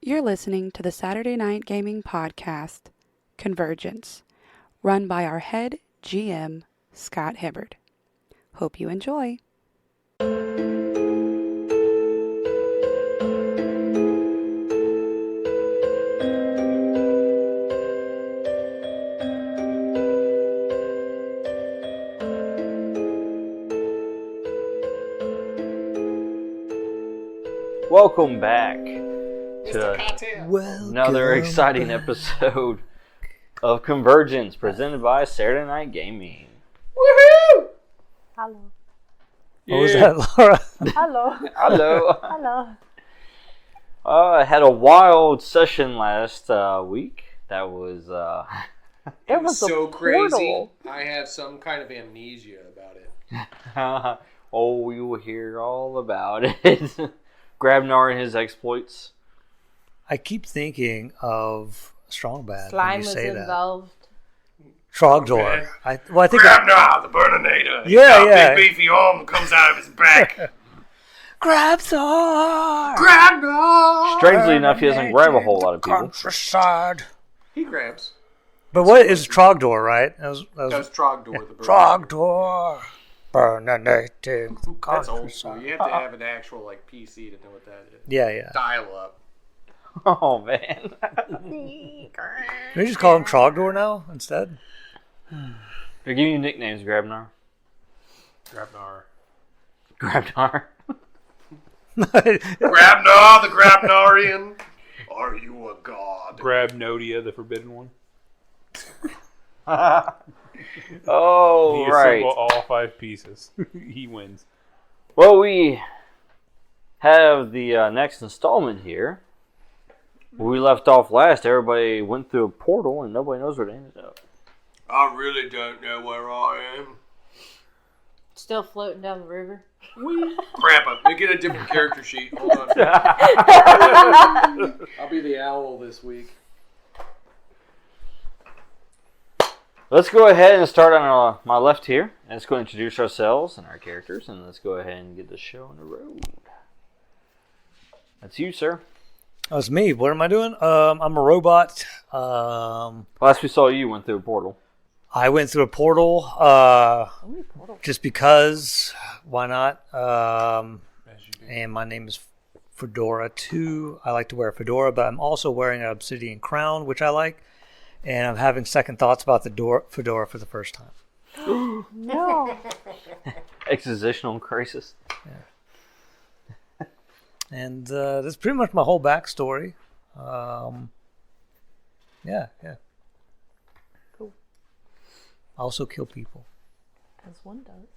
You're listening to the Saturday Night Gaming Podcast, Convergence, run by our head GM, Scott Hibbard. Hope you enjoy. Welcome back to another exciting episode of Convergence presented by Saturday Night Gaming. Woohoo! Hello. What was that, Laura? Hello. Hello. Hello. I had a wild session last week. That was It was so a crazy. portal. I have some kind of amnesia about it. oh, you will hear all about it. Grabnar and his exploits. I keep thinking of Strongbad. Slime when you was say involved. Trogdor. Okay. I think Grabnar, the Burninator. Yeah. Big beefy arm comes out of his back. Grabthor! Grabnar! Strangely enough, he doesn't grab a whole lot of people. Countryside. He grabs. But what is Trogdor, right? That was Trogdor, the Burninator. Trogdor. Burninating the That's old school. countryside. You have to have an actual PC to know what that is. Yeah. Dial up. Oh, man. Can we just call him Trogdor now instead? They're giving you nicknames, Grabnar. Grabnar. Grabnar. Grabnar, the Grabnarian. Are you a god? Grab Nodia, the forbidden one. Oh, He right. assemble all 5 pieces. He wins. Well, we have the next installment here. Where we left off last, everybody went through a portal and nobody knows where they ended up. I really don't know where I am. Still floating down the river. Crap, let me get a different character sheet. Hold on. I'll be the owl this week. Let's go ahead and start on my left here. And let's go introduce ourselves and our characters, and let's go ahead and get the show on the road. That's you, sir. That's me. What am I doing? I'm a robot. Last we saw you went through a portal. I went through a portal just because. Why not? And my name is Fedora 2. I like to wear a fedora, but I'm also wearing an obsidian crown, which I like. And I'm having second thoughts about the fedora for the first time. No. Existential crisis. Yeah. And that's pretty much my whole backstory. Yeah. Cool. I also kill people. As one does.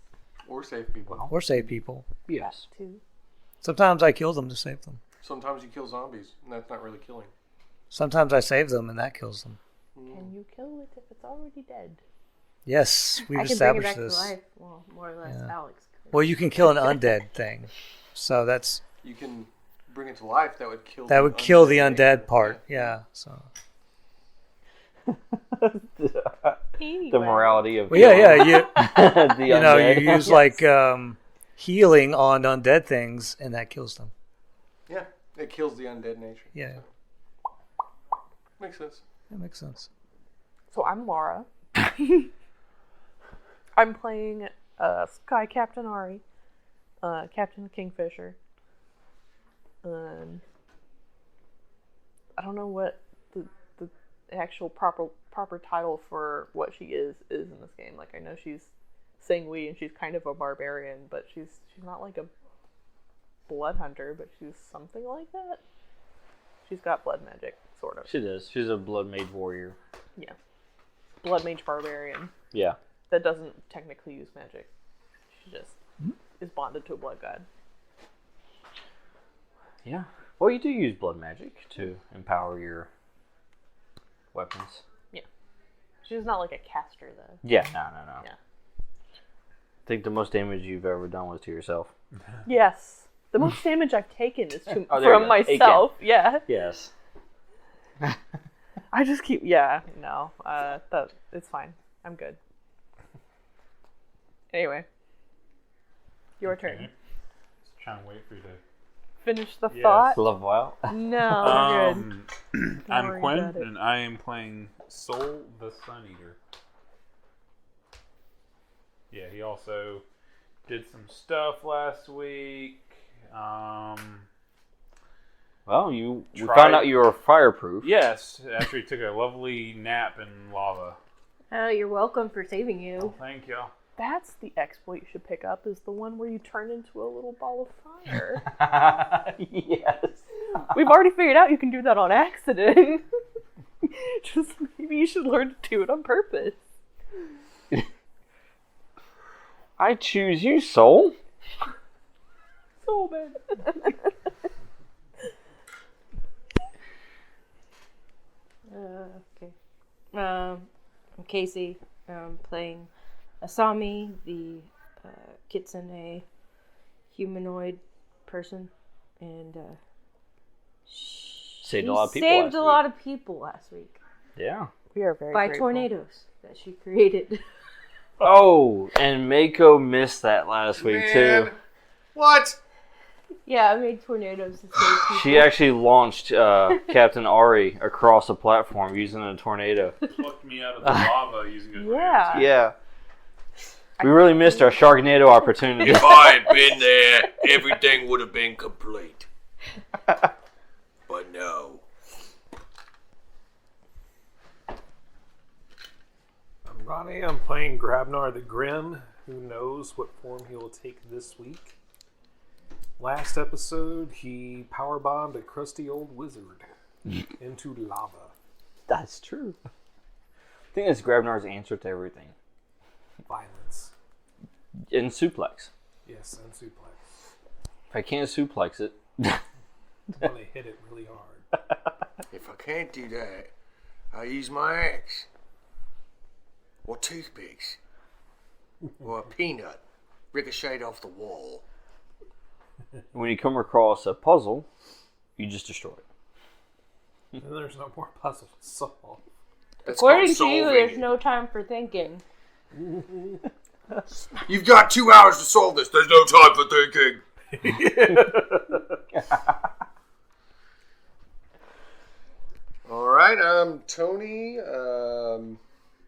Or save people. Or save people. Yes. 2. Sometimes I kill them to save them. Sometimes you kill zombies, and that's not really killing. Sometimes I save them and that kills them. Can you kill it if it's already dead? Yes, we've I can established bring it back this. to life. Well, more or less, Yeah. Alex could. Well, you can kill an undead thing. So that's You can bring it to life. That would kill. that would kill the undead part. Yeah. So. The morality of Well, yeah. the You know, undead. you use like healing on undead things, and that kills them. Yeah, it kills the undead nature. Yeah, Makes sense. that makes sense. So I'm Laura. I'm playing Sky Captain Ari, Captain Kingfisher. I don't know what the actual proper title for what she is in this game. Like, I know she's Singwi and she's kind of a barbarian, but she's not like a blood hunter, but she's something like that. She's got blood magic, sort of. She does. She's a blood mage warrior. Yeah. Blood mage barbarian Yeah. that doesn't technically use magic. She just is bonded to a blood god. Yeah. Well, you do use blood magic to empower your weapons. Yeah. She's not like a caster, though. Yeah. No. Yeah. I think the most damage you've ever done was to yourself. Yes. The most damage I've taken is Oh, there you from go. myself. Yeah. Yes. I just keep... Yeah. No. It's fine. I'm good. Anyway. Your turn. Just trying to wait for you to finish the Yes. thought? Love wow. No, we're good. I'm worry Quinn, about it. and I am playing Soul the Sun Eater. Yeah, he also did some stuff last week. Well, we Tried- found out you were fireproof. Yes, after he took a lovely nap in lava. Oh, you're welcome for saving you. Oh, thank you. That's the exploit you should pick up, is the one where you turn into a little ball of fire. Yes. We've already figured out you can do that on accident. Just maybe you should learn to do it on purpose. I choose you, Soul. So bad. Okay. I'm Casey. I'm playing Asami, the kitsune humanoid person, and Saved she a lot of people saved last a week. lot of people last week Yeah. We are very by grateful. tornadoes that she created. Oh, and Mako missed that last week Man. too. What? Yeah, I made tornadoes to save people. She actually launched Captain Ari across a platform using a tornado. Plucked me out of the lava using a Yeah. Yeah. We really missed our Sharknado opportunity. If I had been there, everything would have been complete. But no. I'm Ronnie. I'm playing Grabnar the Grim. Who knows what form he will take this week? Last episode, he powerbombed a crusty old wizard into lava. That's true. I think that's Grabnar's answer to everything. Violence. In suplex. Yes, and suplex. If I can't suplex it, When they hit it really hard. If I can't do that, I use my axe. Or toothpicks. Or a peanut. Ricocheted off the wall. when you come across a puzzle, you just destroy it. And there's no more puzzle to solve. That's According called to you, solving there's it. no time for thinking. You've got 2 hours to solve this. There's no time for thinking. Alright, I'm Tony.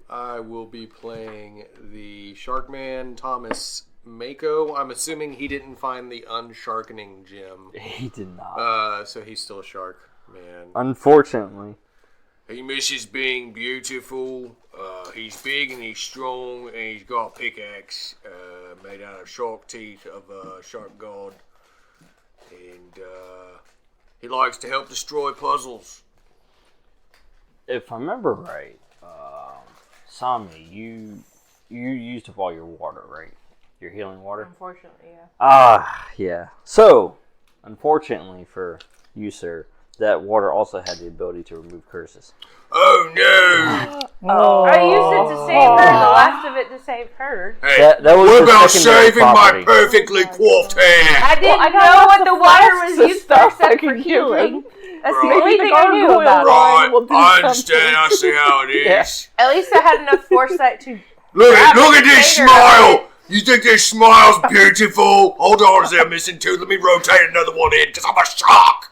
I will be playing the Sharkman Thomas Mako. I'm assuming he didn't find the unsharkening gem. He did not. So he's still a shark, man. Unfortunately. He misses being beautiful. He's big and he's strong and he's got a pickaxe made out of shark teeth of a shark god. And he likes to help destroy puzzles. If I remember right, Sami, you used up all your water, right? Your healing water? Unfortunately, yeah. Ah, yeah. So, unfortunately for you, sir, that water also had the ability to remove curses. Oh no! Oh. I used it to save her, the last of it to save her. Hey, That was what the about secondary saving property. my perfectly coiffed hair? I didn't I got know lots what of the water flasks was of used for stuff I except for can give healing. him. That's Right. the only Maybe thing the I knew gargoyle about it. Right, will do I understand. I see how it is. At least I had enough foresight to. Look Grab at the this container smile. You think this smile's beautiful? Hold on, is there missing two? Let me rotate another one in, because I'm a shark.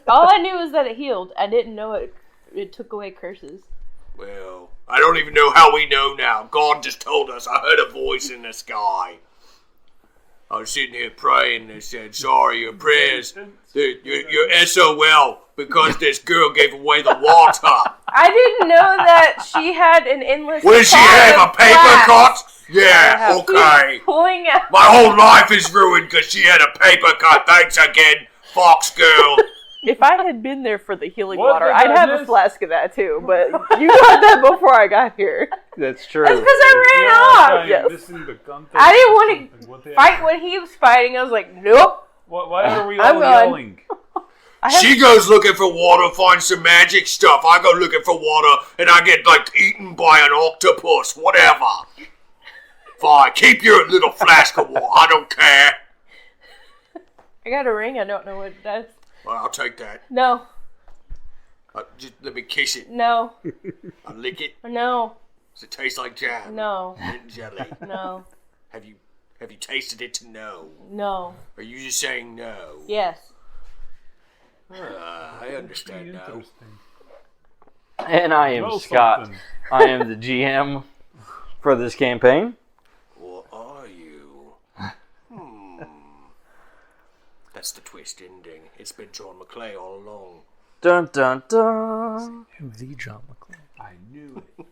All I knew was that it healed. I didn't know it took away curses. Well, I don't even know how we know now. God just told us. I heard a voice in the sky. I was sitting here praying and it said, sorry, your prayers, you're SOL because this girl gave away the water. I didn't know that she had an endless. What does she supply have, of a paper flax. cut? Yeah, okay. Pulling out. My whole life is ruined because she had a paper cut. Thanks again, Fox Girl. If I had been there for the healing What water, the I'd have a goodness? flask of that too. But you got that before I got here. That's true. That's because I ran off. Yes. I didn't want to fight when he was fighting. I was like, nope. Why are we I'm all gone. yelling? She goes looking for water, finds some magic stuff. I go looking for water, and I get, like, eaten by an octopus. Whatever. Fine, keep your little flask of water. I don't care. I got a ring. I don't know what that's. Well, I'll take that. No, Just let me kiss it. no, I'll lick it. no, Does it taste like jam? no, Mint jelly. no. Have you Have you tasted it to know? No. Are you just saying no? Yes. I understand now. Interesting. And I am Know Scott. something. I am the GM for this campaign. What are you? That's the twist ending. It's been John McClay all along. Dun dun dun. The John McClane. I knew it.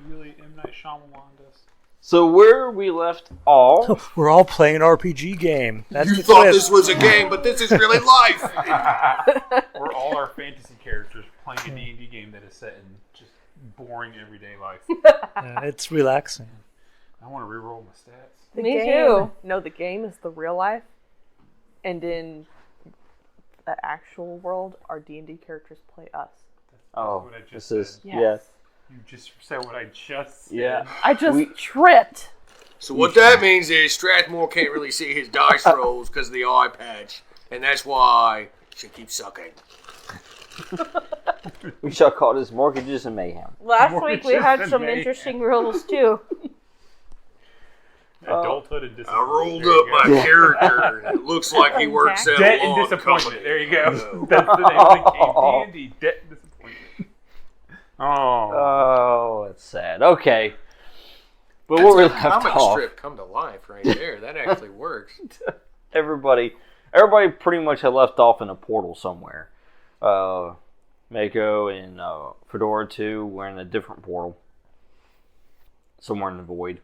Really, M. Night Shyamalan does. So where we left off, We're all playing an RPG game. That's You the thought twist. this was a game, but this is really life. We're all our fantasy characters playing a D&D game that is set in just boring everyday life. It's relaxing. I want to reroll my stats. The Me game, too. No, the game is the real life, and in the actual world, our D&D characters play us. oh, what I this just is said. yes. You just said what I just said. Yeah. I just tripped. So what that means is Strathmore can't really see his dice rolls because of the eye patch, and that's why she keeps sucking. We shall call this Mortgages and Mayhem. Last week we had some Mayhem. interesting rolls too. Adulthood and I disappointment. rolled There you up my go. character, and it looks like he works at Debt a and lawn disappointment. company. There you go. That's the name of the game. D&D. Debt and disappointment. Oh. Oh, that's sad. Okay. But That's what we a left comic off, strip come to life right there. That actually works. everybody pretty much had left off in a portal somewhere. Mako and Fedora 2 were in a different portal. Somewhere in the void.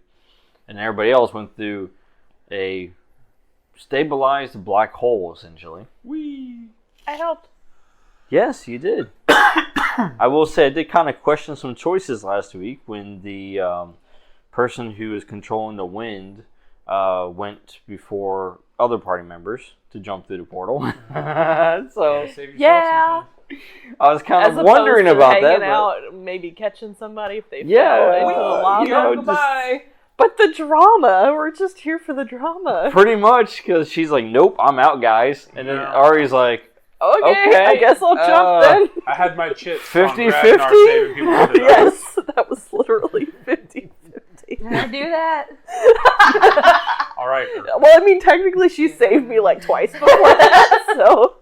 And everybody else went through a stabilized black hole, essentially. Whee. I helped. Yes, you did. I will say I did kind of question some choices last week when the person who was controlling the wind went before other party members to jump through the portal. So Save yourself Yeah. some I was kind As of wondering opposed to about that. hanging But out, maybe catching somebody if they Yeah, fell into the lava. you know, Goodbye. But the drama, we're just here for the drama. pretty much, because she's like, nope, I'm out, guys. And then Yeah. Ari's like, Okay, I guess I'll jump then. I had my chips 50-50? on Ragnar saving people from the dark. Yes, that was literally 50-50. Can I do that? All right. Well, I mean, technically she saved me like twice before that, so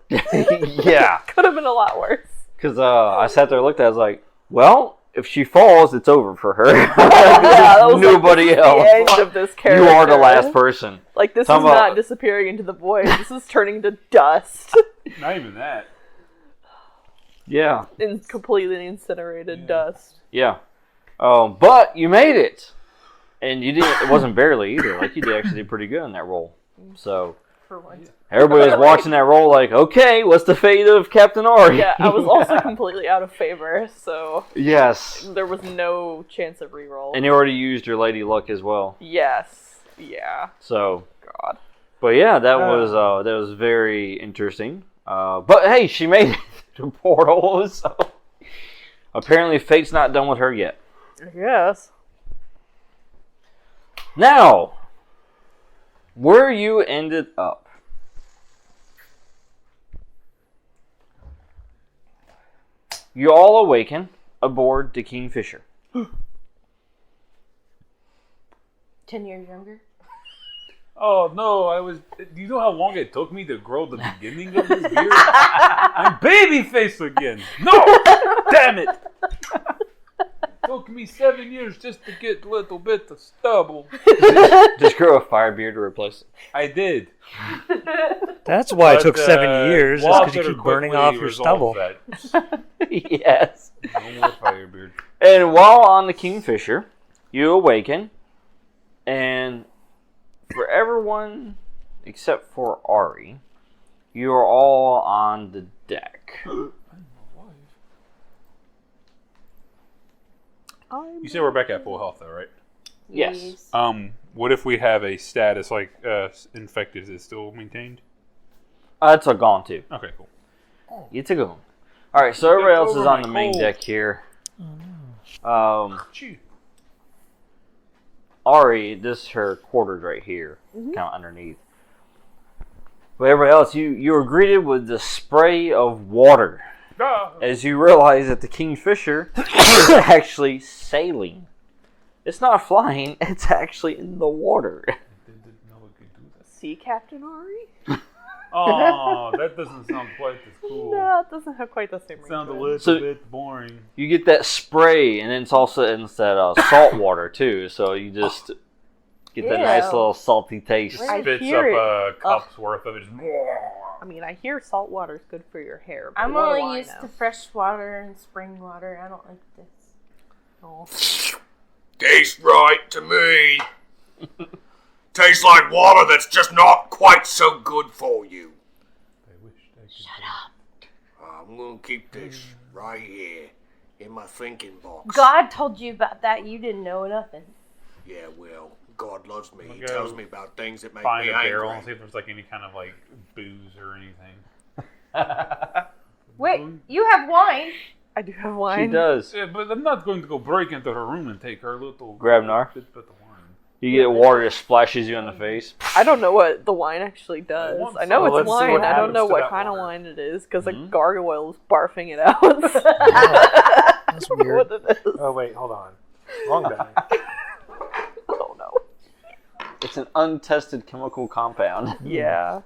yeah. could have been a lot worse. Because I sat there and looked at it, I was like, well, if she falls, it's over for her. Yeah, that was Nobody like, else. the end of this character. You are the last person. Like, this Talk is about- not disappearing into the void. This is turning to dust. Not even that. Yeah. In completely incinerated dust. Yeah. But you made it. And you didn't. It wasn't barely either. Like, you did actually did pretty good in that role. So For once. everybody was watching that role like, okay, what's the fate of Captain Ari? Yeah, I was also completely out of favor, so Yes. there was no chance of reroll. And you already used your Lady Luck as well. Yes. Yeah. So, God. but yeah, that was very interesting. But hey, she made it to portal. So apparently, fate's not done with her yet. Yes. Now, where you ended up. You all awaken aboard the Kingfisher. 10 years younger. Oh no, do you know how long it took me to grow the beginning of this beard? I'm babyface again. No! Damn it! Took me 7 years just to get a little bit of stubble. Just grow a fire beard to replace it. I did. That's why it took But, 7 years, just because you Walter keep burning quickly off your resolved stubble. that. Yes. No more fire beard. And while on the Kingfisher, you awaken, and for everyone except for Ari, you are all on the deck. You say we're back at full health though, right? Yes. What if we have a status like infected? Is it still maintained? It's a gone too. Okay, cool. It's a gone. Alright, so everybody else is over on my the main cold. deck here. Gee. Ari, this is her quarters right here, kind of underneath. But everybody else, you are greeted with the spray of water Ah. as you realize that the Kingfisher is actually sailing It's not flying. It's actually in the water. I didn't know it could do that. See, Captain Ari? Oh, that doesn't sound quite as cool. No, it doesn't have quite the same ring. It sounds a to it. little bit boring. You get that spray, and then it's also that salt water too. So you just get that nice Ew. little salty taste. I Spits up hear it. a cup's worth of it. I mean, I hear salt water's good for your hair, but I'm what do only I used know? to fresh water and spring water. I don't like this. Oh. Tastes right to me. Tastes like water that's just not quite so good for you. I wish I could. Shut up. I'm gonna keep this right here in my thinking box. God told you about that. You didn't know nothing. Yeah, well, God loves me. He Go tells me about things that make Find me a barrel and see angry. if there's like any kind of like booze or anything. Wait, you have wine. I do have She wine. does. Yeah, but I'm not going to go break into her room and take her little Grabnar? bit of wine. You get water that splashes you in the face. I don't know what the wine actually does. want I know some. it's Let's see wine. what I don't happens know to what that kind of water. wine it is because a Mhm. gargoyle is barfing it out. That's weird. What it is. Oh wait, hold on. Wrong bag. Oh no. It's an untested chemical compound. Yeah.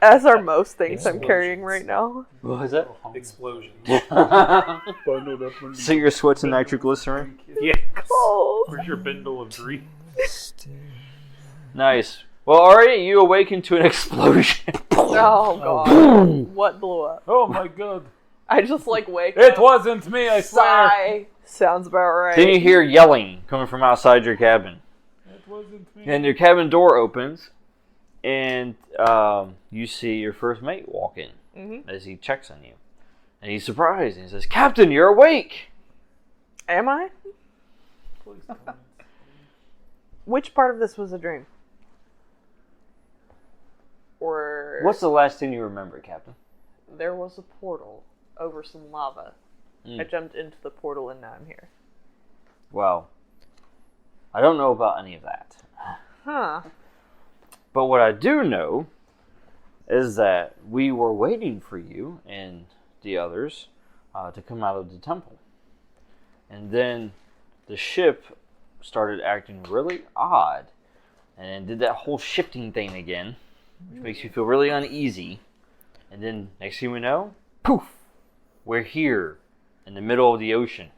As are most things I'm carrying right now. What was that? Explosion. Bundled up under So you're sweating nitroglycerin? Yeah. Oh. Where's your bindle of dreams? Nice. Well, Ari, you awaken to an explosion. Oh god. What blew up? Oh my god. I just like wake It up. wasn't me, I swear. Sigh. Sounds about right. Then you hear yelling coming from outside your cabin. It wasn't me. And your cabin door opens, and you see your first mate walk in Mhm. as he checks on you. And he's surprised, and he says, "Captain, you're awake!" Am I? Please tell me. Which part of this was a dream? Or What's the last thing you remember, Captain? there was a portal over some lava. I jumped into the portal and now I'm here. Well, I don't know about any of that. Huh. But what I do know is that we were waiting for you and the others to come out of the temple. And then the ship started acting really odd and did that whole shifting thing again, which makes you feel really uneasy. And then next thing we know, poof, we're here in the middle of the ocean.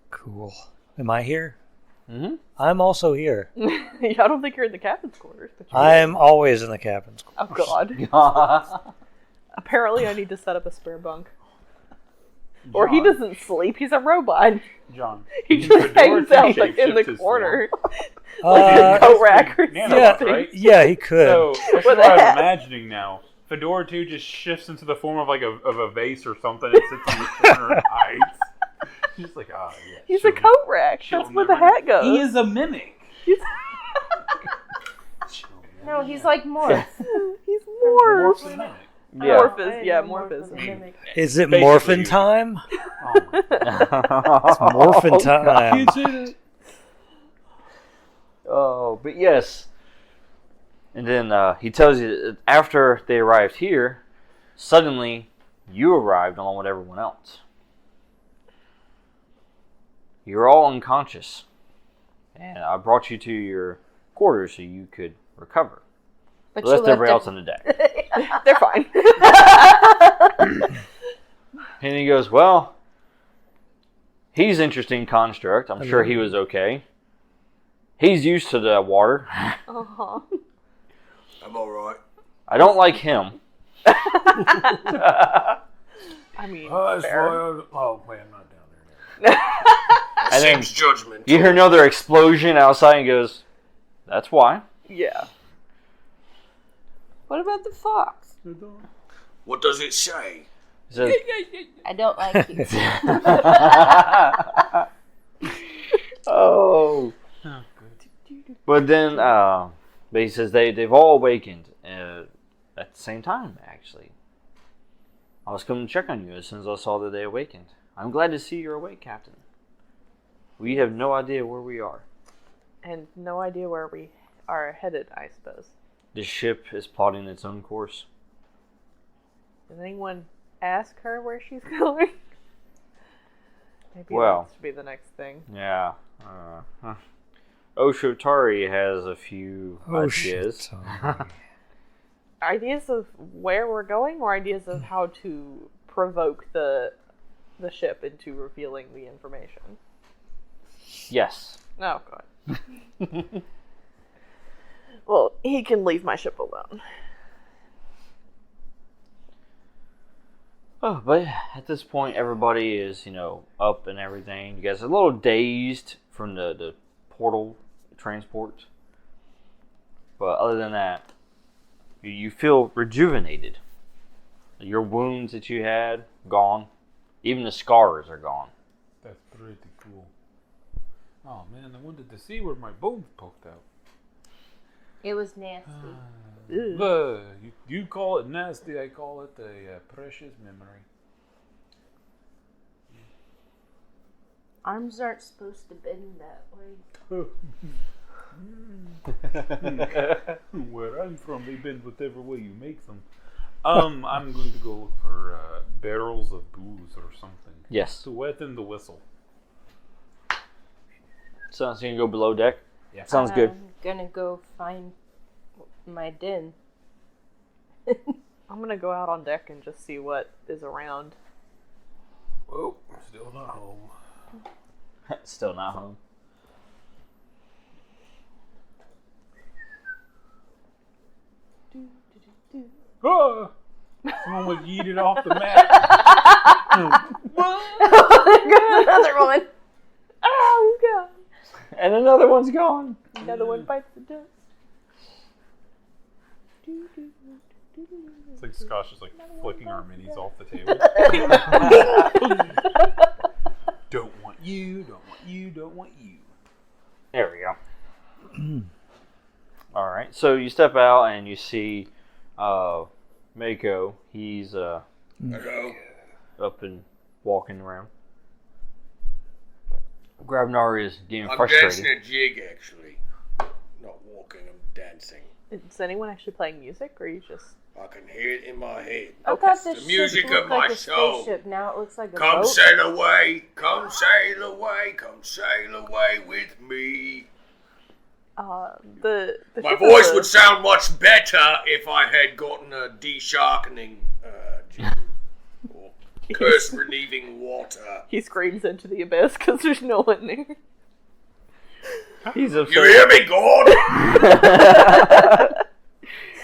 Cool. Am I here? Mm-hmm. I'm also here. I don't think you're in the captain's quarters, but you're I'm always in the captain's quarters. Oh god. Apparently I need to set up a spare bunk. Or he John. doesn't sleep, he's a robot. John. He you just need Fedora hangs to out like in the shapeshift his corner. Uh, Like a coat rack or Nano, yeah, something. right? yeah, he could. So that's With what a I'm hat. imagining now. Fedora 2 just shifts into the form of like a vase or something and sits in the corner and hides. He's like, yeah. He's she'll- a coat rack. she'll That's where the never hat know. goes. He is a mimic. He's, No, he's like Morph. he's Morph's Morph. a mimic. Yeah. Morph is, yeah, Morph is. a mimic. Is it Basically, morphin' you- time? Oh my Morphin' time. God. Oh, but yes. And then he tells you that after they arrived here, suddenly you arrived along with everyone else. You're all unconscious. And I brought you to your quarters so you could recover. But Left you everybody else it- on the deck. They're fine. And he goes, well, he's interesting construct. I'm sure he was okay. He's used to the water. Uh-huh. I'm alright. I don't like him. I mean, Oh, fair. wait, I'm not down there now. And then Seems judgment. you hear another explosion outside and he goes, that's why. Yeah. What about the fox? What does it say? He says, I don't like you. oh. But then, but he says they've all awakened at the same time, actually. I was coming to check on you as soon as I saw that they awakened. I'm glad to see you're awake, Captain. We have no idea where we are. And no idea where we are headed, I suppose. The ship is plotting its own course. Did anyone ask her where she's going? Maybe Well. that should be the next thing. Yeah. Oshotari has a few ideas. Ideas of where we're going, or ideas of how to provoke the ship into revealing the information? Yes. Oh, God. Well, he can leave my ship alone. Oh, but at this point, everybody is, up and everything. You guys are a little dazed from the portal transport. But other than that, you feel rejuvenated. Your wounds that you had, gone. Even the scars are gone. That's pretty cool. Oh man, I wanted to see where my bones poked out. It was nasty. You call it nasty, I call it a precious memory. Arms aren't supposed to bend that way. Where I'm from, they bend whatever way you make them. I'm going to go look for barrels of booze or something. Yes. To weten the whistle. So you can go below deck? Yeah. Sounds good. I'm gonna go find my den. I'm gonna go out on deck and just see what is around. Whoa, still not home. Still not home. Oh! Someone was yeeted off the mat. Another one. Oh, he's gone. And another one's gone. Another one bites the dust. It's like Scott's just like flicking our minis off the table. Don't want you, don't want you, don't want you. There we go. Alright, so you step out and you see Mako. He's Hello. up and walking around. Grabnar is getting I'm frustrated. dancing a jig, actually. Not walking, I'm dancing. Is anyone actually playing music, or are you just... I can hear it in my head. I thought The this music ship looked of my like a soul. spaceship. Now it looks like a Come boat. sail away, come sail away, come sail away with me. The My ship voice is a- would sound much better if I had gotten a de-sharkening jig. Or curse-relieving water. He screams into the abyss because there's no one there. He's upset. You hear me, Gord?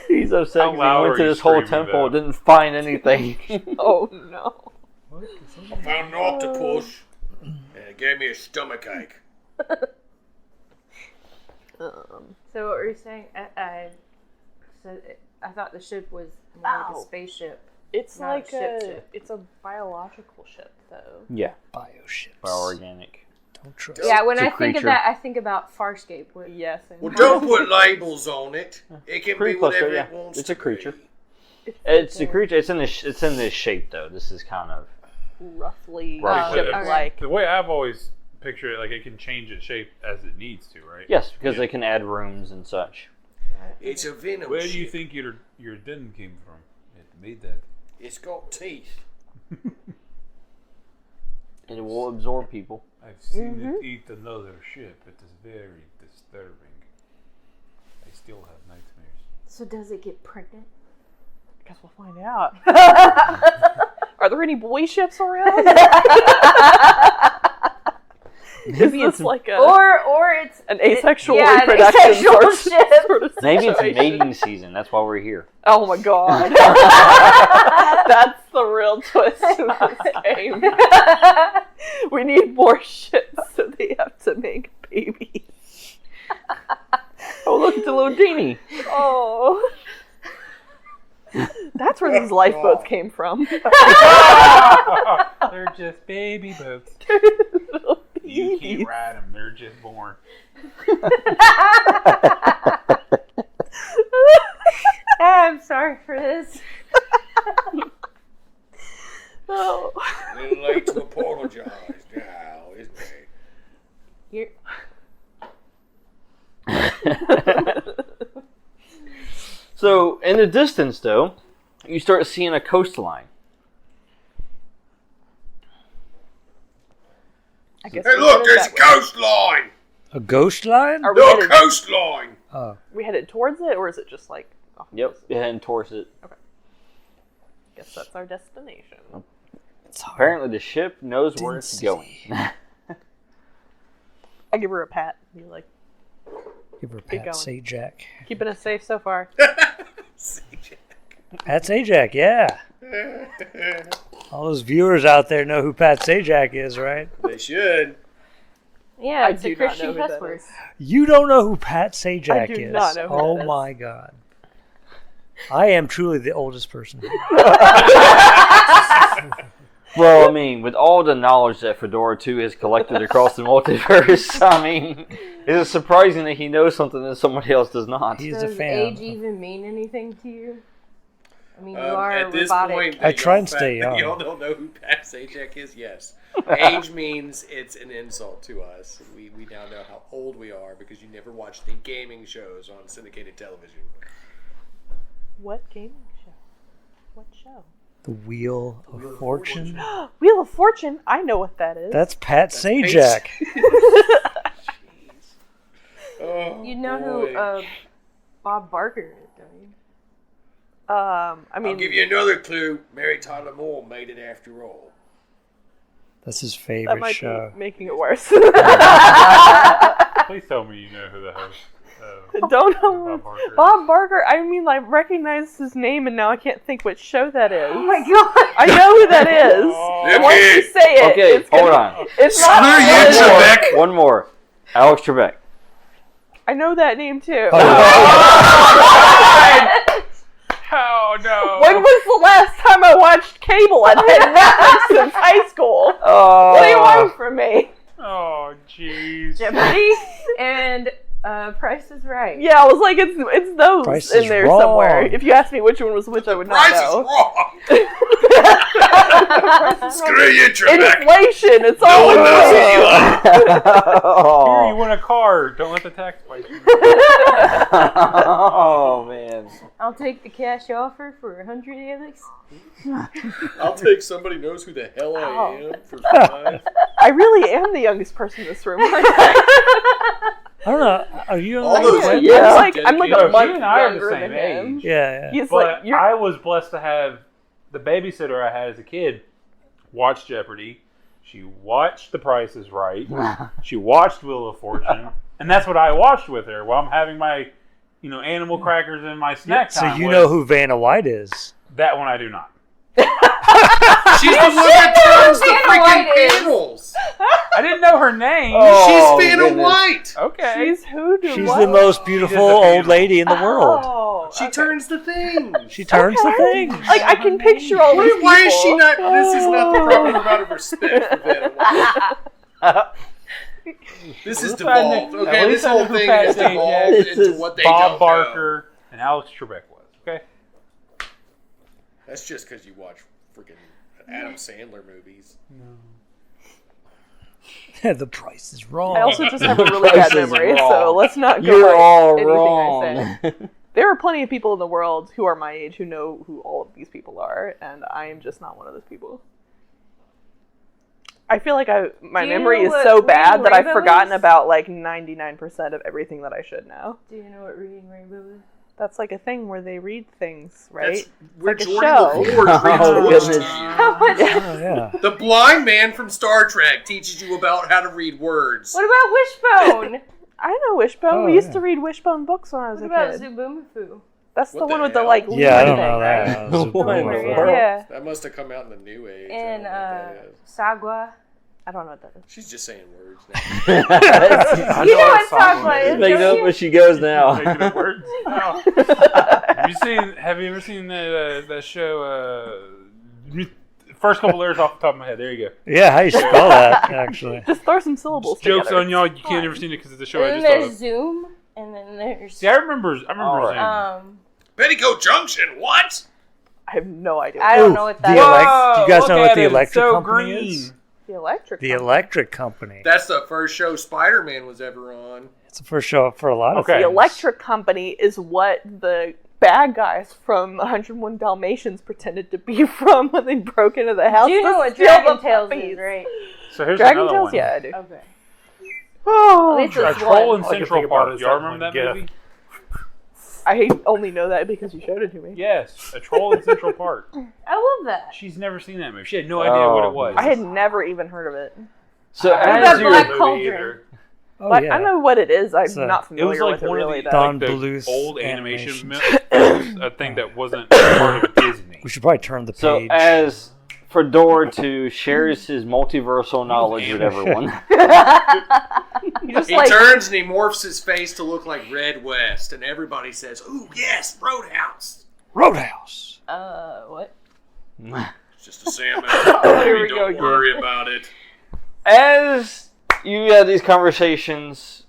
He's upset How because he loud went are to you this whole screaming temple, that? didn't find anything. Oh no. I found an octopus, and it gave me a stomachache. So what were you saying? I thought the ship was more like a Oh. spaceship. It's Not a like ship. it's a biological ship though. Yeah, Bioships. bioorganic. Don't trust. Yeah, when It's a I think of creature. that, I think about Farscape. Yes. And Well, don't put labels on it. It can Pretty be close, whatever though, yeah. it wants It's to a creature. be. It's a creature. It's in this shape though. This is kind of roughly Roughly. ship-like. The way I've always pictured it, like it can change its shape as it needs to, right? yes, because they can add rooms and such. It's a venom Where do you ship. think your den came from? It made that. It's got teeth. It will absorb people. I've seen it eat another ship. It is very disturbing. I still have nightmares. So does it get pregnant? Guess we'll find out. Are there any boy ships around? Maybe Is this like a Or it's an asexual an reproduction asexual ship. sort of Maybe it's situation? mating season. That's why we're here. Oh my god. That's the real twist in this game. We need more ships so they have to make babies. Oh, look, it's a little genie. Oh. That's where these lifeboats came from. They're just baby boats. You can't ride them. They're just born. I'm sorry for this. Oh. A little late to apologize now, isn't it? You're... So, in the distance, though, you start seeing a coastline. I guess Hey, we're look, headed there's a that way. coastline. A ghost line? Are we No headed, coastline. we headed towards it, or is it just like? Off the Yep, distance? you're heading towards it. Guess that's our destination. Apparently, the ship knows where it's going. I give her a pat. Be like, Give her Keep Pat going. Sajak. keeping us safe so far. Pat Sajak, yeah. All those viewers out there know who Pat Sajak is, right? They should. Yeah, I it's do a not know Christian who that cuss word. is. You don't know who Pat Sajak I do is? not know who Oh that is. my god. I am truly the oldest person here. Well, I mean, with all the knowledge that Fedora 2 has collected across the multiverse, I mean, it is surprising that he knows something that somebody else does not. He's a Does fan. age even mean anything to you? I mean, you are At this robotic. point, I that try y'all and stay young. Y'all don't know who Pat Sajak is? Yes. Age means it's an insult to us. We now know how old we are because you never watched any gaming shows on syndicated television. What gaming show? What show? The Wheel of Fortune. Wheel of Fortune. I know what that is. That's Pat Sajak. Oh, You know boy. who Bob Barker is, don't you? I mean, I'll give you another clue. Mary Tyler Moore made it after all. That's his that favorite might show. be making it worse. Please tell me you know who the host. Don't know. Bob Barker. Bob Barker. I mean, I recognize his name, and now I can't think which show that is. Oh my god! I know who that is. Okay. Once you say it, Okay, it's gonna, hold on. It's Screw not. you, Trebek. One more. Alex Trebek. I know that name too. Oh no! When was the last time I watched cable? I've had Netflix since high school. Oh. What do you want from me? Oh jeez. Jeopardy and Price is Right. Yeah, I was like, it's those Price in is there Wrong. somewhere. If you asked me which one was which, I would not Price is know. wrong. Screw you, Trebek. Inflation. It's No all one knows who you inflation. are. Here, you win a car. Don't let the tax bite you. Oh, man. I'll take the cash offer for 100, Alex. I'll take somebody knows who the hell I am for 5. I really am the youngest person in this room. I don't know. Are you All on those the Yeah, I'm like a No, month you and I are the younger same than him. age. Yeah. He's But like, you're. I was blessed to have the babysitter I had as a kid watch Jeopardy. She watched The Price is Right. She watched Wheel of Fortune. And that's what I watched with her while I'm having my, animal crackers and my snack So time. you was- know who Vanna White is. That one I do not. She's the one that turns the Vanna White freaking is. panels. I didn't know her name. Oh, She's Vanna goodness. White. Okay. She's who? Do She's what? the most beautiful She is a old beautiful- lady in the world. Oh, She okay. turns the thing. She turns the thing. Like I can picture all these people. Why is she not? This is not the proper amount of respect for Vanna White. This is devolved. Okay, At this least I whole know who thing Pat has Sajak devolved is. into what they Bob don't know. Barker and Alex Trebek was. Okay. That's just because you watch freaking Adam Sandler movies. The Price is Wrong. I also just have a really bad Price is memory, wrong. so let's not go You're by all anything wrong. I say. There are plenty of people in the world who are my age who know who all of these people are, and I am just not one of those people. I feel like my Do you memory know is what so bad Reading that I've Rainbow forgotten is? about like 99% of everything that I should know. Do you know what Reading Rainbow is? That's like a thing where they read things, right? That's where like a Jordy show. LaForge reads Oh, books to goodness. you. How much? Oh, yeah. The blind man from Star Trek teaches you about how to read words. What about Wishbone? I know Wishbone. Oh, we used yeah. to read Wishbone books when I was What a about kid. Zubumafu? That's What the the one with the hell? like. Yeah, I don't thing, know right? that. What in the Yeah. world? Yeah, That must have come out in the new age. And I don't know what that is. Sagwa. I don't know what that is. She's just saying words now. I You know what song Sagwa it is, She's making don't up you? as she goes now. Making up words. No. Have you ever seen that show? First couple letters off the top of my head. There you go. Yeah, how you spell that, actually? Just throw some syllables Jokes together. on y'all. You can't ever seen it because it's the show I And just then thought there's of. Zoom, and then there's See, I remember Alright. Zoom. Petticoat Junction, what? I have no idea. I don't know what that the is. do you guys know look what at the it, electric so company green. is? The electric. The Company. Electric Company. That's the first show Spider-Man was ever on. It's the first show for a lot of Okay. The things. electric company is what the bad guys from 101 Dalmatians pretended to be from when they broke into the house. Do you know to what steal Dragon the Tales puppies. is, right? So here's Dragon another Tales? one. Yeah, I do. Okay. At least A it's Troll one. in All I can Central think about Park. is Y'all that remember one that gif. movie? I only know that because you showed it to me. Yes, A Troll in Central Park. I love that. She's never seen that movie. She had no idea what it was. I had never even heard of it. So What as about you're Black Movie Cauldron? either. Oh, Like, yeah. I know what it is. I'm It's a- not It was familiar like with it one really. of the, though. Don like the Bluth old animation animations. a thing that wasn't part of Disney. We should probably turn the so page. as Fedora 2 shares his multiversal knowledge with everyone. Just He like turns and he morphs his face to look like Red West, and everybody says, "Ooh, yes, Roadhouse." Roadhouse. What? It's just a salmon. Here we go Don't worry about it. As you have these conversations,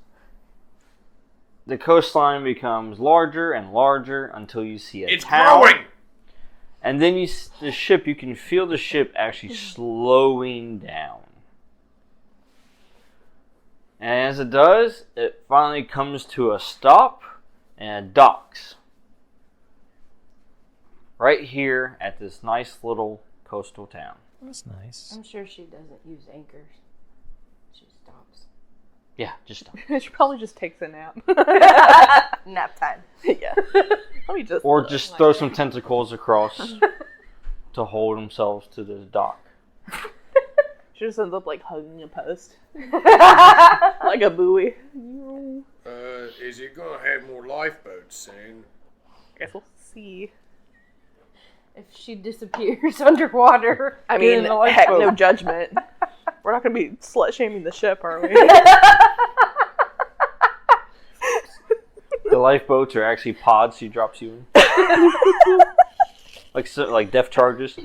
the coastline becomes larger and larger until you see a It's town. growing. And then the ship, you can feel the ship actually slowing down. And as it does, it finally comes to a stop and it docks. Right here at this nice little coastal town. That's nice. I'm sure she doesn't use anchors. She stops. Yeah, just stop. she probably just takes a nap. Nap time. yeah. Let me just. Or just throw some tentacles across to hold themselves to the dock. She just ends up like hugging a post, like a buoy. Is it gonna have more lifeboats soon? I guess we'll see. If she disappears underwater. I get in mean, the heck, lifeboat. no judgment. We're not gonna be slut shaming the ship, are we? The lifeboats are actually pods she drops you in. like depth charges.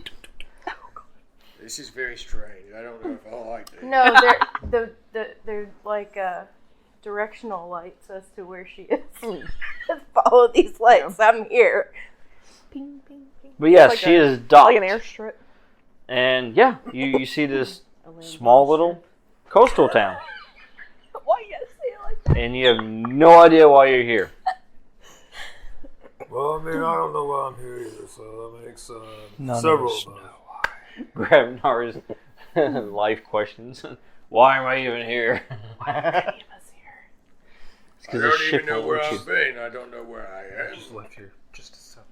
This is very strange. I don't know if I like this. No, they're like directional lights as to where she is. Follow these lights. I'm here. Ping, ping, ping. But yes, Like she a- is docked. Like an airstrip. And yeah, you see this A land small ship. little coastal town. Why you gotta say it like that? And you have no idea why you're here. Well, I mean, I don't know why I'm here either, so that makes None of several us of us. Gravnar's life questions. Why am I even here? I It's 'cause the don't ship even know won't where let you- I've been. I don't know where I am. Just left here just to suffer.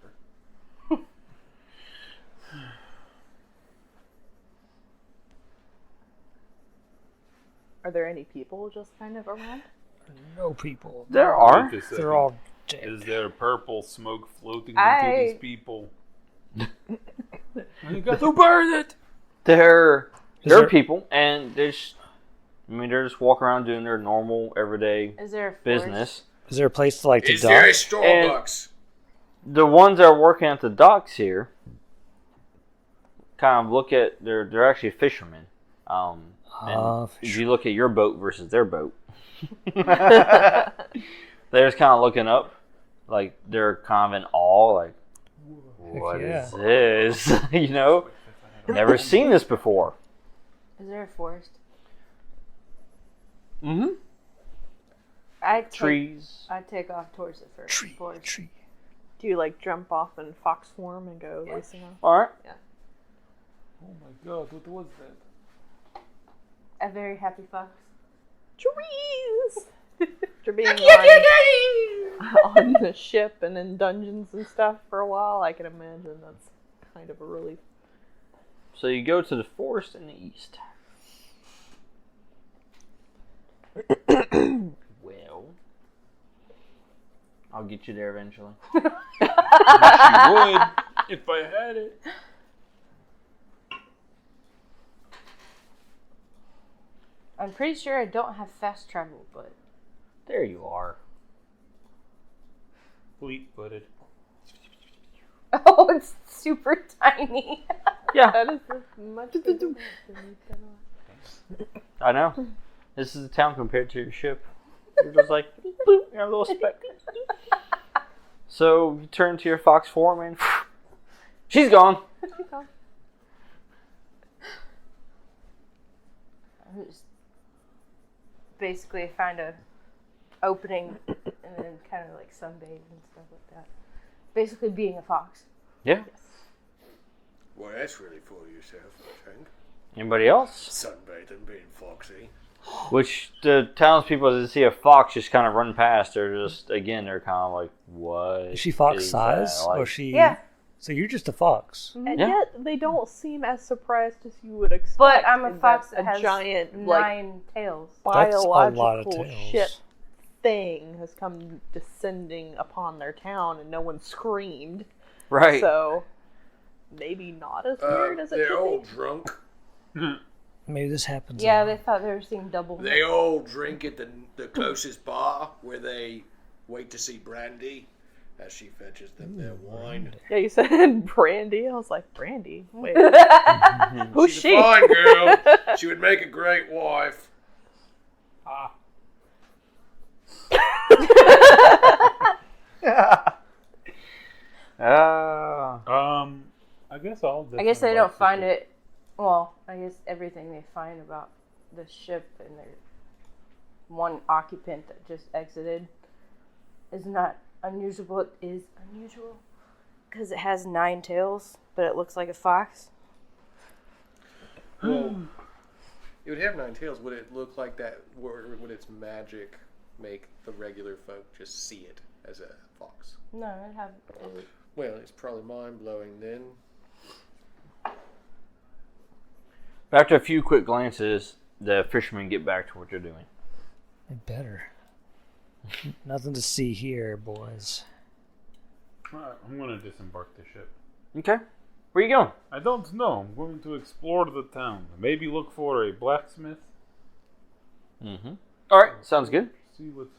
Are there any people just kind of around? No people. There are. Wait a second. They're all dead. Is there purple smoke floating I- into these people? You got to burn it! There Is are there- people, and they're just walking around doing their normal, everyday Is there a forest? business. Is there a place to like to Is there a dock? Starbucks? The ones that are working at the docks here kind of look at, they're actually fishermen. And if you look at your boat versus their boat, they're just kind of looking up, like they're kind of in awe, like, what is this? You know, never seen this before. Is there a forest? Mm-hmm. I Trees. take off towards the first forest. Tree. Do you like jump off in fox form and go racing off? All right. Oh my god, what was that? A very happy fox. Trees! After being on the ship and in dungeons and stuff for a while, I can imagine that's kind of a relief. So you go to the forest in the east. Well, I'll get you there eventually. She would if I had it. I'm pretty sure I don't have fast travel, but There you are. Fleet-footed. oh, it's super tiny. Yeah, That is a much bigger map than we've been on. I know. This is a town compared to your ship. You're just like, boop, you're a little speck. So you turn to your fox form and she's gone. I just basically find a opening and then kind of like sunbathe and stuff like that. Basically being a fox. Yeah. Well, that's really full of yourself, I think. Anybody else? Sunbathing, being foxy. Which the townspeople, as they see a fox just kind of run past, they're kind of like, what? Is she fox is size? that? Like, Or she... Yeah. So you're just a fox. And Yeah. yet they don't seem as surprised as you would expect. But I'm a in fox that that has giant, like, 9 tails. That's a lot of biological tails. shit thing has come descending upon their town, and no one screamed. right. So maybe not as weird as it They're could all be. drunk. Maybe this happens. Yeah, they thought they were seeing double. They all drink at the closest bar where they wait to see Brandy as she fetches them their wine. Yeah, you said Brandy. I was like, Brandy? Wait, who's She's she? a fine girl. She would make a great wife. I guess I'll. I guess they definitely don't like find the it. Well, I guess everything they find about the ship and their one occupant that just exited is not unusual. It is unusual because it has 9 tails, but it looks like a fox. Well, it would have 9 tails. Would it look like that? Or would its magic make the regular folk just see it as a fox? No, it have. Well, it's probably mind-blowing then. After a few quick glances, the fishermen get back to what they're doing. It better. Nothing to see here, boys. Alright, I'm going to disembark the ship. Okay. Where you going? I don't know. I'm going to explore the town. Maybe look for a blacksmith. Mm-hmm. All right. Sounds good. See what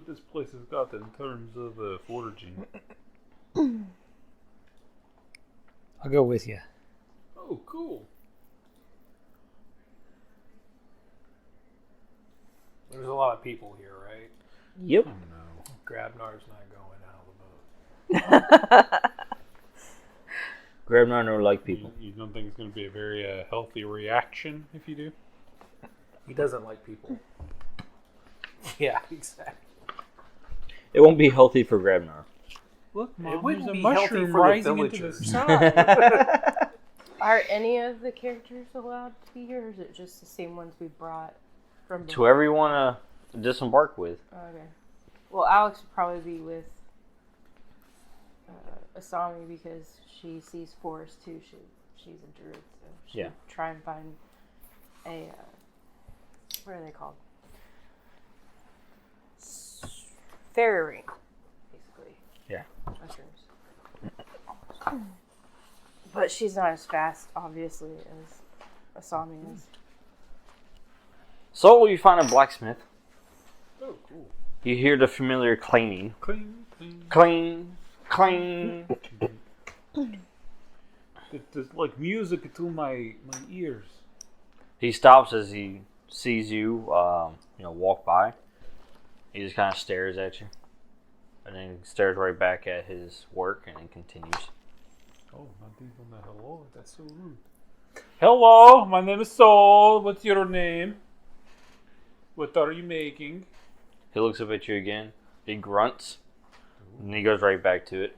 this place has got in terms of foraging. I'll go with you. Oh, cool. There's a lot of people here, right? Yep. Oh no. Grabnar's not going out of the boat. Grabnar don't like people. You don't think it's going to be a very healthy reaction if you do? He doesn't like people. Yeah, exactly. It won't be healthy for Grabnar. Look, Mom, It wouldn't there's a be healthy mushroom for the rising into the villagers. sky. Are any of the characters allowed to be here, or is it just the same ones we brought from before? Whoever you want to disembark with. Okay. Well, Alex would probably be with Asami because she sees forest too. She's a druid, so she'd Yeah. try and find a what are they called? Fairy ring, basically. Yeah. Mushrooms. But she's not as fast, obviously, as Asami is. So you find a blacksmith. Oh, cool. You hear the familiar clanging. Cling, cling. Clang, clang. It's like music to my ears. He stops as he sees you, walk by. He just kind of stares at you. And then stares right back at his work and then continues. Oh, not even a hello. That's so rude. Hello, my name is Sol. What's your name? What are you making? He looks up at you again. He grunts. And he goes right back to it.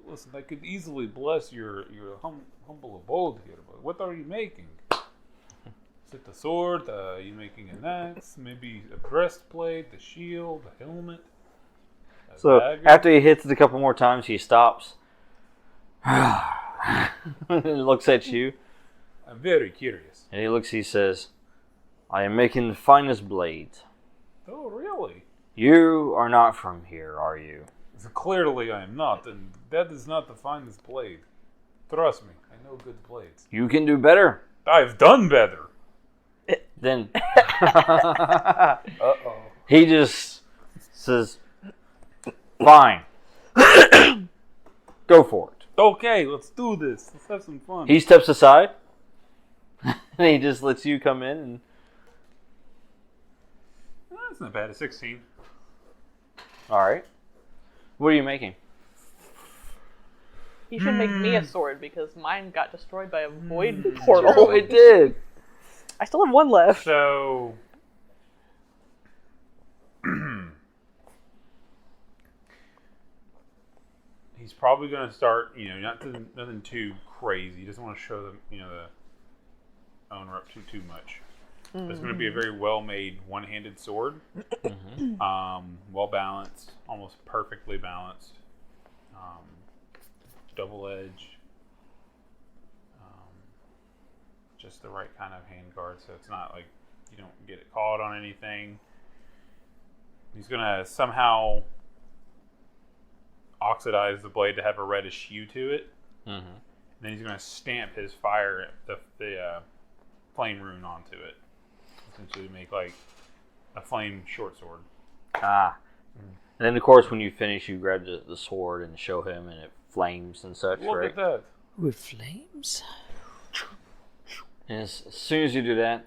Listen, I could easily bless your humble abode here, but what are you making? Is it the sword? Are you making an axe? Maybe a breastplate, a shield, a helmet? A So dagger? after he hits it a couple more times, he stops. and looks at you. I'm very curious. And he says, I am making the finest blades. Oh, really? You are not from here, are you? So clearly I am not, and that is not the finest blade. Trust me, I know good blades. You can do better. I've done better. Then Uh-oh. he just says, fine. Go for it. Okay, let's do this. Let's have some fun. He steps aside. And he just lets you come in. And That's not bad. A 16. all right. What are you making? You should make me a sword because mine got destroyed by a void portal. It did. I still have one left. So he's probably going to start, nothing too crazy. He doesn't want to show them, the owner up too much. It's going to be a very well-made one-handed sword. Well balanced, almost perfectly balanced. Double edge. Just the right kind of handguard, so it's not like you don't get it caught on anything. He's going to somehow oxidize the blade to have a reddish hue to it. Then he's going to stamp his fire, the flame rune onto it. Essentially make like a flame short sword. And then, of course, when you finish, you grab the sword and show him, and it flames and such, Look right? at that. With flames? And as soon as you do that,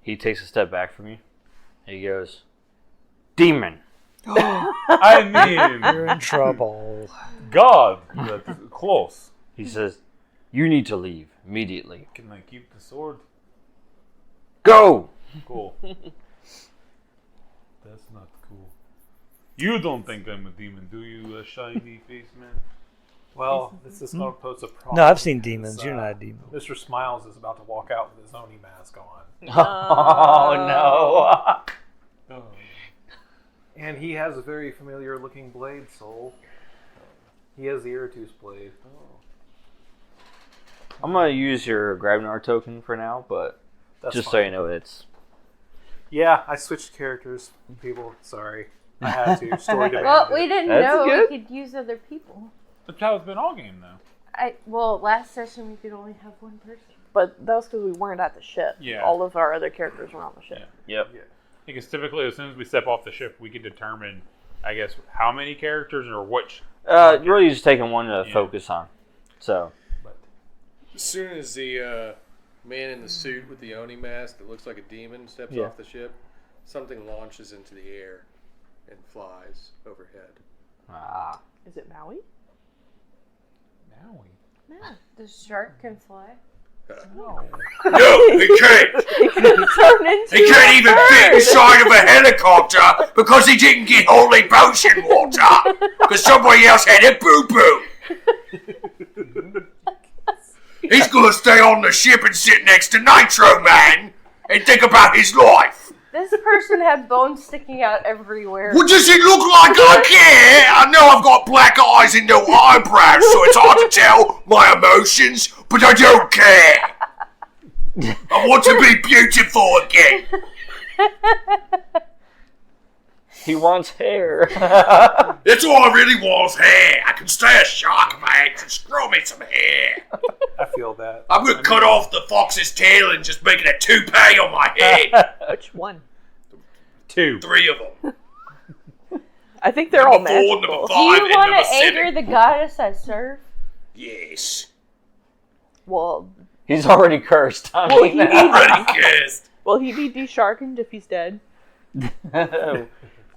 he takes a step back from you. And he goes, "Demon!" I mean, You're in trouble. God, that's close. He says, "You need to leave immediately. Can I keep the sword? Go!" Cool. That's not cool. You don't think I'm a demon, do you, shiny face man? Well, this is going to pose a problem. No, I've seen demons. You're not a demon. Mr. Smiles is about to walk out with his Oni mask on. Oh, no. And he has a very familiar looking blade, Soul. He has the Iratus blade. I'm going to use your Grabnar token for now, but That's just so fine. you know, it's... Yeah, I switched characters, people. Sorry. I had to. Story demanded. Well, we didn't That's know good. we could use other people. That's how it's been all game, though. Well, last session we could only have one person. But that was because we weren't at the ship. Yeah. All of our other characters were on the ship. Yep. Because typically, as soon as we step off the ship, we can determine, I guess, how many characters or which. You're really just taking one to focus on. So, As soon as the man in the suit with the Oni mask that looks like a demon steps off the ship, something launches into the air and flies overhead. Is it Maui? Maui. No, the shark can fly. No, he can't! He could turn into He can't even fit bird. inside of a helicopter because he didn't get holy potion water because somebody else had a boo-boo. He's gonna stay on the ship and sit next to Nitro Man and think about his life. This person had bones sticking out everywhere. What does it look like I care? I know I've got black eyes and no eyebrows, so it's hard to tell my emotions, but I don't care. I want to be beautiful again. he wants hair. That's all I really want is hair. I can stay a shark, man, and grow me some hair. I feel that. I'm gonna cut off the fox's tail and just make it a toupee on my head. Which one? 2. 3 of them. I think they're all Number 4, magical. number Do 5, you and want number to 7. anger the goddess I serve? Yes. Well, He's already cursed. I Well, mean, he needs- Already guessed. will he be de-sharkened if he's dead? Are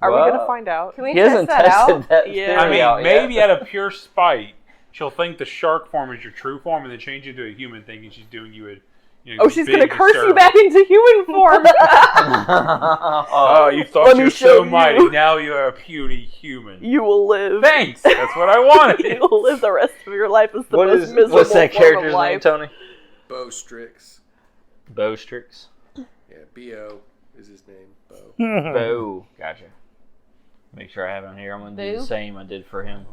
Are we gonna find out? Can we He test hasn't that tested out? that Yeah. theory I mean, out maybe yet. out of pure spite, she'll think the shark form is your true form and then change you into a human, thinking she's doing you a. Oh, she's gonna big curse you service. back into human form. Oh, you thought Let you me were show so you. mighty. Now you are a puny human. You will live. Thanks. That's what I wanted. You will live the rest of your life as the most miserable what's that form of character's name, life. Tony? Bowstrix. Bowstrix. Yeah, B.O. is his name. Bo. Bow. Gotcha. Make sure I have it on here. I'm going to do the Boo? same I did for him.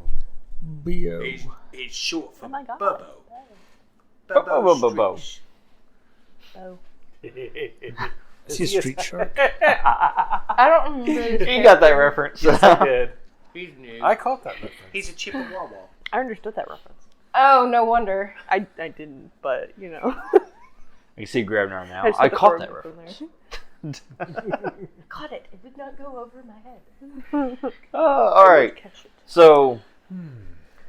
B.O. It's short for Oh my God. Bubbo. Bo. Strix. Oh. Is he a street shark? I don't remember. You got that reference. Yes, I did. He's new. I caught that reference. He's a Chippewa. I understood that reference. Oh, no wonder. I didn't, but you know. You see Grabnar now. just I had to caught throw that it reference. Caught it. It did not go over my head. All right. Catch it. So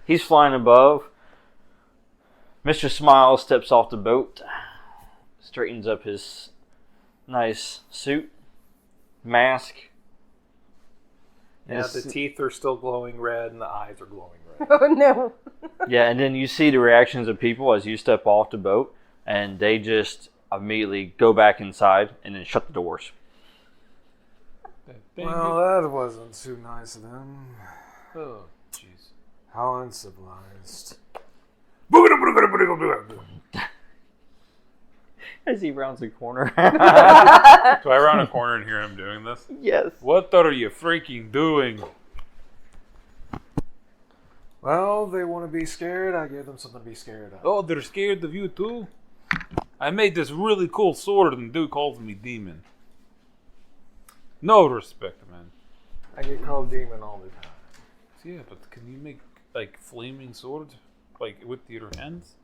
he's flying above. Mr. Smile steps off the boat, straightens up his nice suit, mask. Yeah, the teeth are still glowing red and the eyes are glowing red. Oh, no. Yeah, and then you see the reactions of people as you step off the boat, and they just immediately go back inside and then shut the doors. Well, that wasn't too nice of them. Oh, jeez. How uncivilized. As he rounds a corner. Do I round a corner and hear him doing this? Yes. What are you freaking doing? Well, they want to be scared. I give them something to be scared of. Oh, they're scared of you too? I made this really cool sword and the dude calls me demon. No respect, man. I get called demon all the time. Yeah, but can you make like flaming swords? Like with your hands?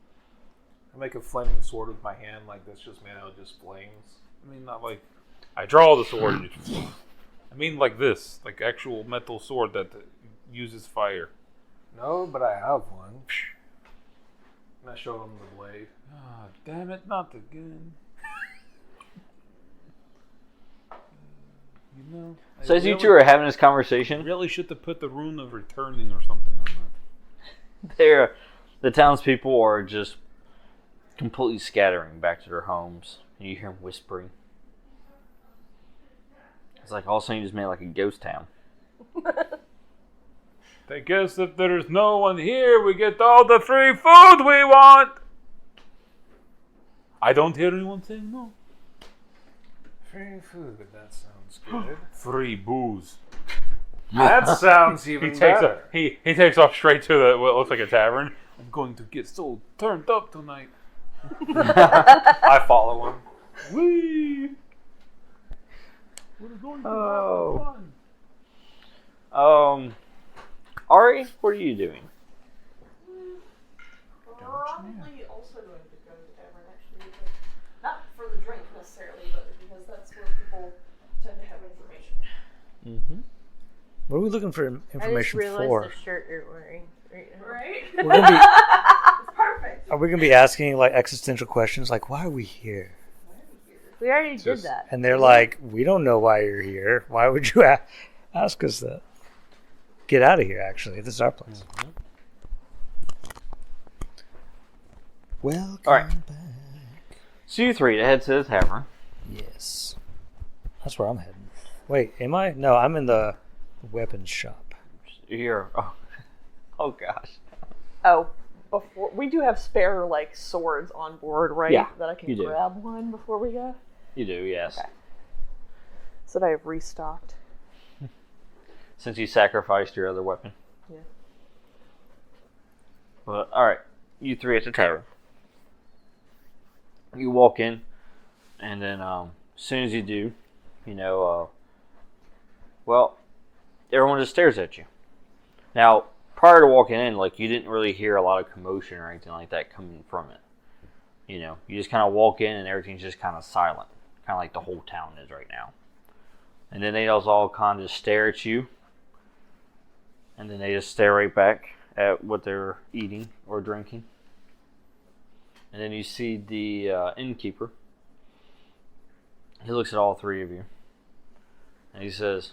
I make a flaming sword with my hand like this, just made out of just flames. I mean, not like I draw the sword. And I mean, like this, like actual metal sword that uses fire. No, but I have one. And I show them the blade. Ah, damn it! Not again. You know. So as you two are having this conversation, Really should have put the rune of returning or something on that. the townspeople are just completely scattering back to their homes. And you hear them whispering. It's like all of a sudden you just made like a ghost town. I guess if there's no one here, we get all the free food we want. I don't hear anyone saying no. Free food, that sounds good. Free booze. That sounds even better. He takes off straight to what looks like a tavern. I'm going to get so turned up tonight. I follow him. Whee! We're going to have fun. Ari, what are you doing? Probably also going to go to the tavern, actually. But not for the drink necessarily, but because that's where people tend to have information. Mm-hmm. What are we looking for I just information realized for? the shirt you're wearing right now. Right? We're gonna be, It's perfect. are we going to be asking like existential questions like, why are we here? We already did that. And they're like, we don't know why you're here. Why would you ask us that? Get out of here, actually. This is our place. Mm-hmm. Welcome All right. back. So you three head to the tavern. Yes. That's where I'm heading. Wait, am I? No, I'm in the weapons shop. You're oh gosh. Oh, before we do have spare like swords on board, right? Yeah, that I can you do. grab one before we go. You do, yes. Okay. So that I have restocked. Since you sacrificed your other weapon. Yeah. But alright, you three at the tavern. You walk in, and then as soon as you do, you know, well, everyone just stares at you. Now, prior to walking in, like, you didn't really hear a lot of commotion or anything like that coming from it. You know, you just kind of walk in and everything's just kind of silent. Kind of like the whole town is right now. And then they just all kind of stare at you. And then they just stare right back at what they're eating or drinking. And then you see the innkeeper. He looks at all three of you. And he says,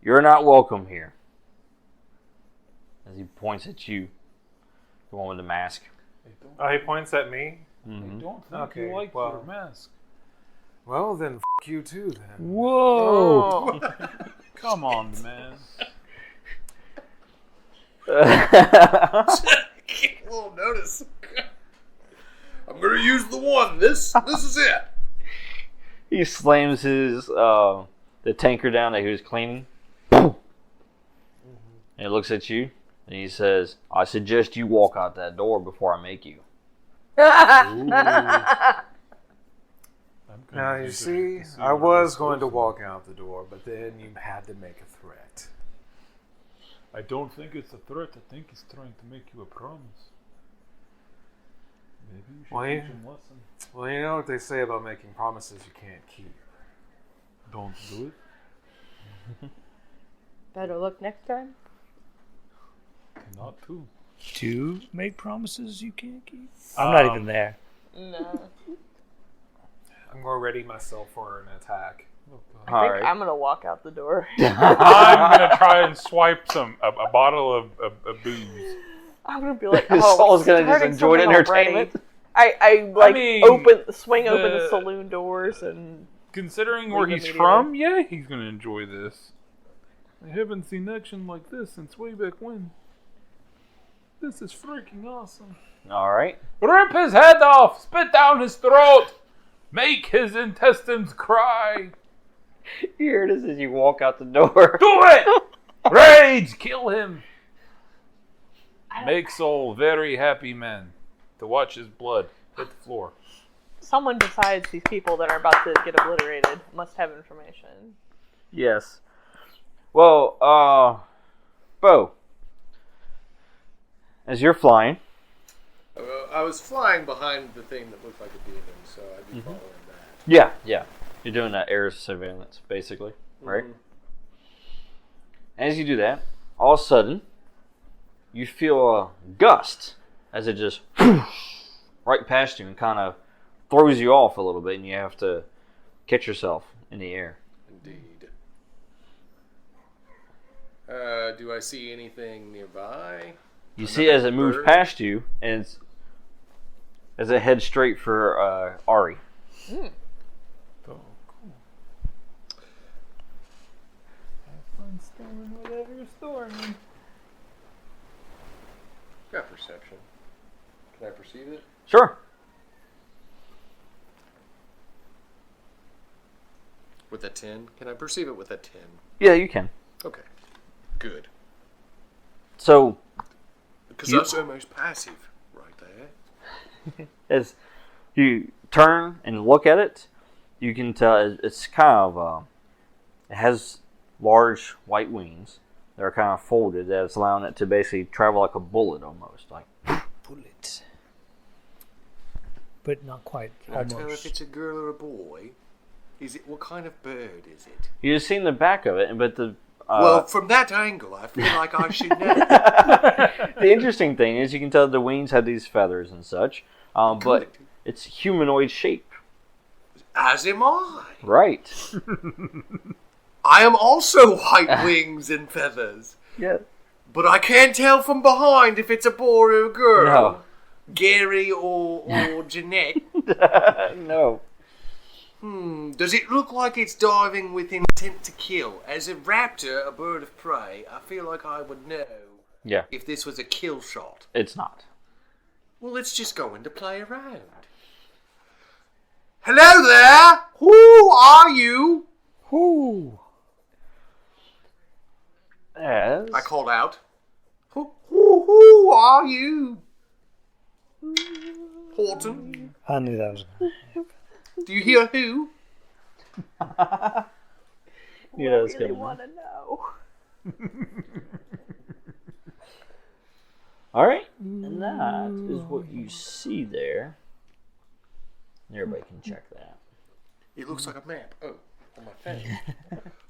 "You're not welcome here." As he points at you, the one with the mask. Oh, he points at me? Mm-hmm. I don't think Okay, you like well. your mask. Well, then f*** you too, then. Whoa! Come on, man. A little notice. I'm gonna use the one. This is it. He slams his the tanker down that he was cleaning. And he looks at you and he says, "I suggest you walk out that door before I make you." Now, you see, I was going to walk out the door, but then you had to make a threat. I don't think it's a threat. I think he's trying to make you a promise. Maybe you should Well, teach him a lesson. Well, you know what they say about making promises you can't keep. Don't do it. Better luck next time. Not to. To make promises you can't keep? I'm not even there. No. I'm going to ready myself for an attack. I think I'm gonna walk out the door. I'm gonna try and swipe a bottle of booze. I'm gonna be like, Saul's gonna just starting enjoy the something entertainment. already. I mean, swing open the the- saloon doors and Considering where Leave he's immediately. from, yeah, he's gonna enjoy this. I haven't seen action like this since way back when. This is freaking awesome. All right. Rip his head off! Spit down his throat! Make his intestines cry! You hear this as you walk out the door. Do it! Rage! Kill him! Make Soul very happy man to watch his blood hit the floor. Someone besides these people that are about to get obliterated must have information. Yes. Well, Bo, as you're flying. I was flying behind the thing that looked like a demon, so I'd be following that. Yeah. You're doing that air surveillance, basically, right? As you do that, all of a sudden, you feel a gust as it just right past you and kind of throws you off a little bit, and you have to catch yourself in the air. Indeed. Do I see anything nearby? You see as it moves past you, and as it heads straight for Ari. Oh, cool. Have fun storing whatever you're storing. Got perception. Can I perceive it? Sure. With a 10? Can I perceive it with a 10? Yeah, you can. Okay. Good. So, Because that's almost passive right there. as you turn and look at it, you can tell it's kind of, it has large white wings that are kind of folded, that's allowing it to basically travel like a bullet almost. Like, Bullet. But not quite. Can I Almost. tell if it's a girl or a boy? Is it, what kind of bird is it? you've seen the back of it, but the... Well, from that angle, I feel like I should know. the interesting thing is you can tell the wings have these feathers and such, but it's humanoid shape. As am I. Right. I am also white wings and feathers. Yeah. But I can't tell from behind if it's a boy or a girl. No. Gary or Jeanette. No. Does it look like it's diving with intent to kill? As a raptor, a bird of prey, I feel like I would know Yeah, if this was a kill shot. it's not. Well, let's just go in to play around. Hello there! Who are you? Whoo! Yes. I called out. Who are you? Horton? I knew that was going to Do you hear who? You know it's I really coming. want to know. All right, and that is what you see there. Everybody can check that. It looks like a map. Oh, on my phone.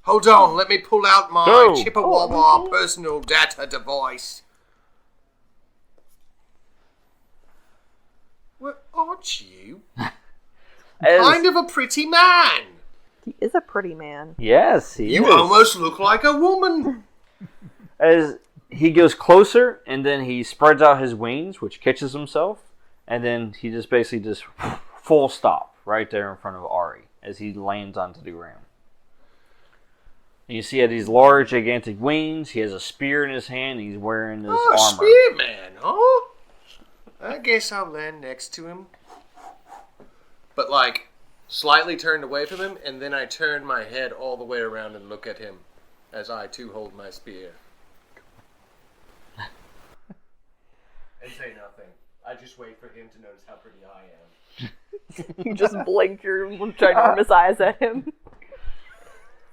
Hold on, let me pull out my Go. Chippewa personal data device. Well, aren't you? Kind of a pretty man. He is a pretty man. Yes, he You is. almost look like a woman. As he goes closer, and then he spreads out his wings, which catches himself, and then he just basically just full stop right there in front of Ari as he lands onto the ground. And you see he had these large, gigantic wings. He has a spear in his hand. And he's wearing this armor. Spearman, huh? I guess I'll land next to him. But like, slightly turned away from him, and then I turn my head all the way around and look at him as I too hold my spear. And say nothing. I just wait for him to notice how pretty I am. You just blinked your ginormous eyes at him.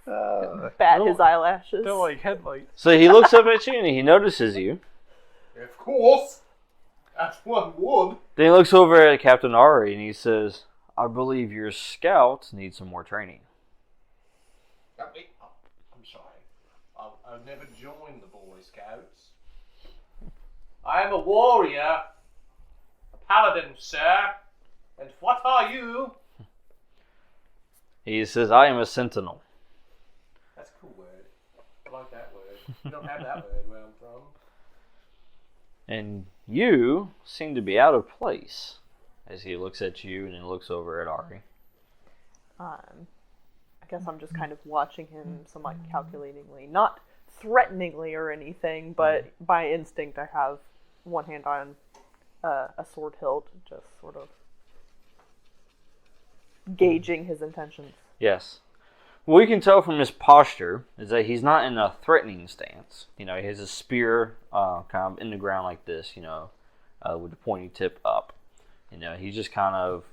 Bat his eyelashes. They're like headlights. So he looks up at you, and he notices you. Of course! That's one would. Then he looks over at Captain Ari, and he says, I believe your scouts need some more training. I'm sorry. I've never joined the Boy Scouts. I am a warrior. A paladin, sir. And what are you? He says, I am a sentinel. That's a cool word. I like that word. You don't have that word where I'm from. And you seem to be out of place. As he looks at you and then looks over at Ari. I guess I'm just kind of watching him somewhat calculatingly. Not threateningly or anything, but by instinct I have one hand on a sword hilt, just sort of gauging his intentions. Yes. What we can tell from his posture is that he's not in a threatening stance. He has a spear kind of in the ground like this, with the pointy tip up. He's just kind of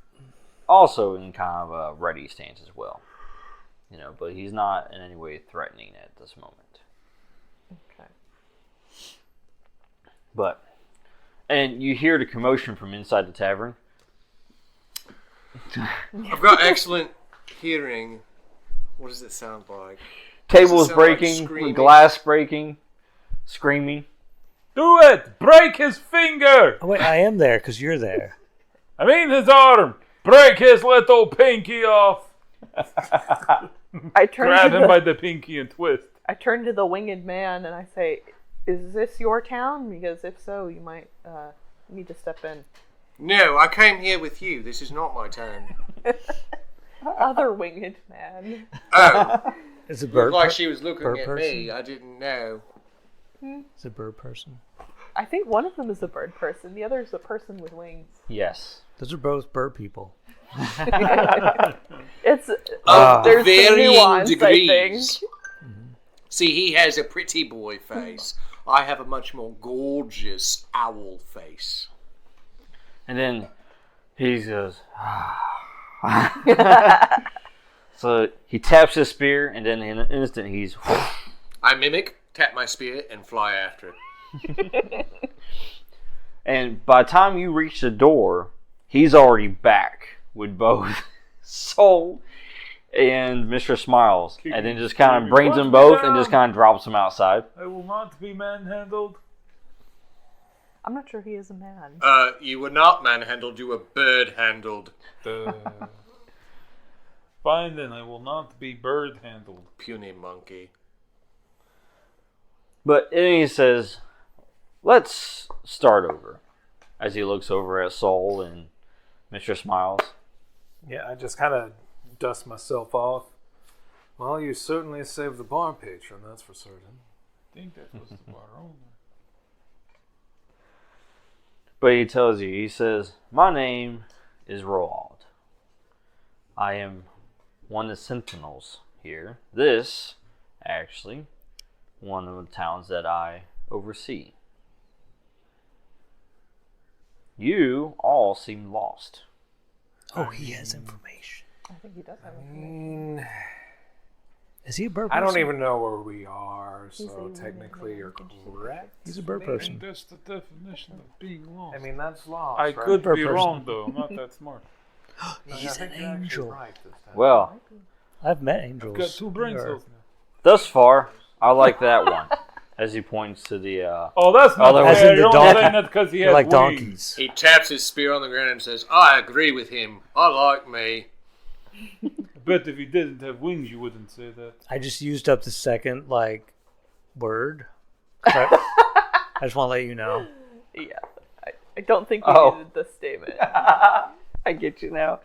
also in kind of a ready stance as well. But he's not in any way threatening at this moment. Okay. And you hear the commotion from inside the tavern. I've got excellent hearing. What does it sound like? Tables sound like breaking, screaming? glass breaking, screaming. Do it! Break his finger! Oh, wait, I am there because you're there. I mean his arm! Break his little pinky off! I turn Grab to him the, by the pinky and twist. I turn to the winged man and I say, "Is this your town? Because if so, you might need to step in." No, I came here with you. This is not my town. Other winged man. Oh, It's a bird. looked like she was looking bird at person? me. I didn't know. It's a bird person. I think one of them is a bird person. The other is a person with wings. Yes. Those are both bird people. It's Of there's some varying nuance, degrees. I think. See, he has a pretty boy face. I have a much more gorgeous owl face. And then he goes, so he taps his spear, and then in an instant he's... I mimic, tap my spear, and fly after it. And by the time you reach the door, he's already back with both Soul and Mr. Smiles. And then just kind of brings them both and just kind of drops them outside. I will not be manhandled. I'm not sure he is a man. You were not manhandled, you were bird-handled. Fine then, I will not be bird-handled. Puny monkey. But then he says, let's start over. As he looks over at Soul and Mr. Smiles. Yeah, I just kind of dust myself off. Well, you certainly saved the barn patron, that's for certain. I think that was the bar owner. But he tells you, he says, my name is Roald. I am one of the sentinels here. This, actually, one of the towns that I oversee. You all seem lost. Oh, he has information. I think he does have I a mean, Is he a bird I person? don't even know where we are, He's so a technically man. you're correct. He's a bird I person. think that's the definition of being lost. I mean, that's lost. I right? could Bird be person. wrong though. I'm not that smart. No, I He's think an you're actually angel. right this time. Well, I've met I've angels. got 2 brain They are- cells now. thus far, I like that one. As he points to the... Oh, that's not Otherwise- As in fair. the You're only donkey- saying that because he They're has like wings. donkeys. He taps his spear on the ground and says, I agree with him. I like me. I bet if he didn't have wings, you wouldn't say that. I just used up the second, word. I just want to let you know. Yeah. I don't think we Oh. needed this statement. I get you now.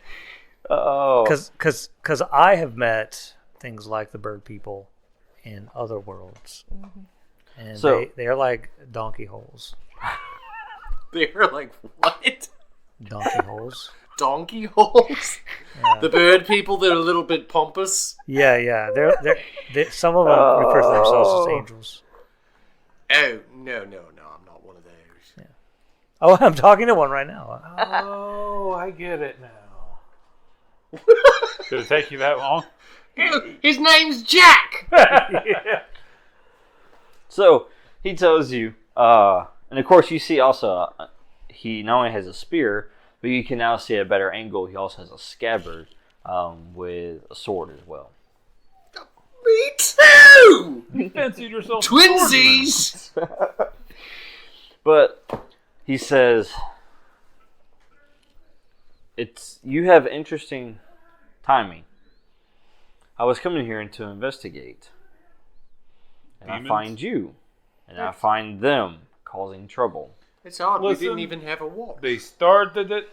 Oh. Because I have met things like the bird people in other worlds. And So- they are like donkey holes. They're like, what? Donkey holes. Donkey holes? The bird people, they're a little bit pompous. Yeah. They're some of them refer to themselves as angels. Oh, no, I'm not one of those. Oh, I'm talking to one right now. Oh, I get it now. Did it take you that long? His name's Jack! So, he tells you, and of course you see also, he not only has a spear, but you can now see at a better angle, he also has a scabbard with a sword as well. Me too! You fancied yourself Twinsies! But he says, you have interesting timing. I was coming here to investigate, and Demons? I find you, and I find them causing trouble. It's odd, Listen, we didn't even have a watch. They started it.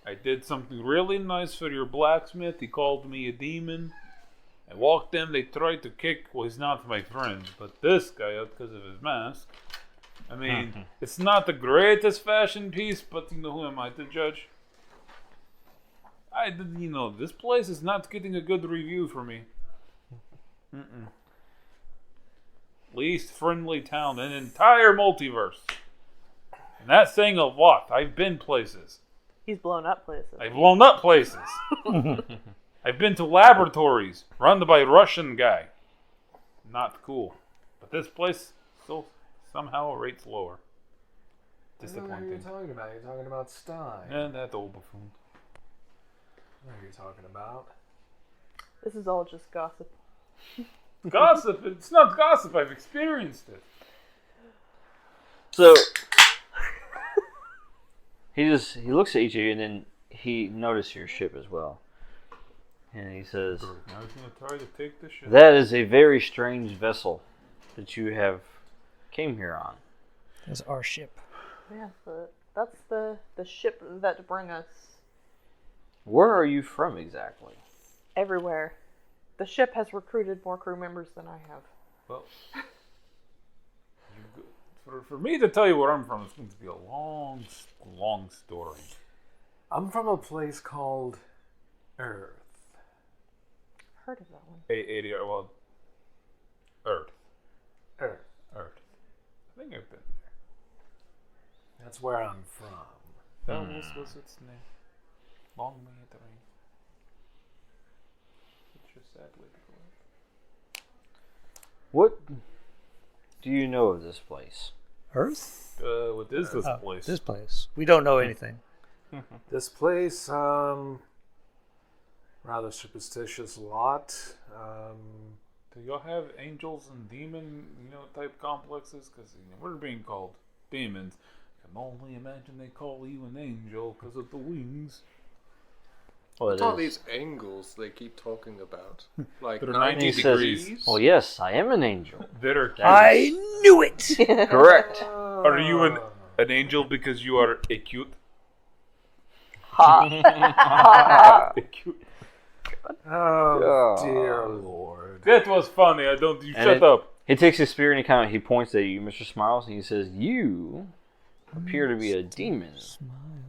I did something really nice for your blacksmith. He called me a demon. I walked in. They tried to kick. Well, he's not my friend, but this guy, because of his mask. I mean, it's not the greatest fashion piece, but you know, who am I to judge? This place is not getting a good review for me. Least friendly town in entire multiverse. And that's saying a lot. I've been places. He's blown up places. I've blown up places. I've been to laboratories run by a Russian guy. Not cool. But this place still somehow rates lower. I don't know who you're talking about. You're talking about Stein. And that old buffoon. I know who you're talking about. This is all just gossip. Gossip? It's not gossip. I've experienced it. So he looks at each of you, and then he notices your ship as well, and he says, I was going to try to take the ship. "That is a very strange vessel that you have came here on." That's our ship. Yeah, that's the ship that bring us Where are you from exactly? everywhere. The ship has recruited more crew members than I have. Well, for me to tell you where I'm from, it's going to be a long, long story. I'm from a place called Earth. Heard of that one? Earth. Earth. I think I've been there. That's where I'm from. Felus was its name. Long may it reign. Such a sad way to go. What do you know of this place? Earth? What is this place? This place. We don't know anything. This place, rather superstitious lot. Do y'all have angels and demon, type complexes? Because we're being called demons. I can only imagine they call you an angel because of the wings. Well, What are these angles they keep talking about? Like They're 90 90 degrees? degrees. Well, yes, I am an angel. That are I knew it! Correct. Are you an angel because you are a cute? Cute. Oh, dear Lord. That was funny. Shut up. He takes his spear and he points at you, Mr. Smiles, and he says, "You appear to be a demon,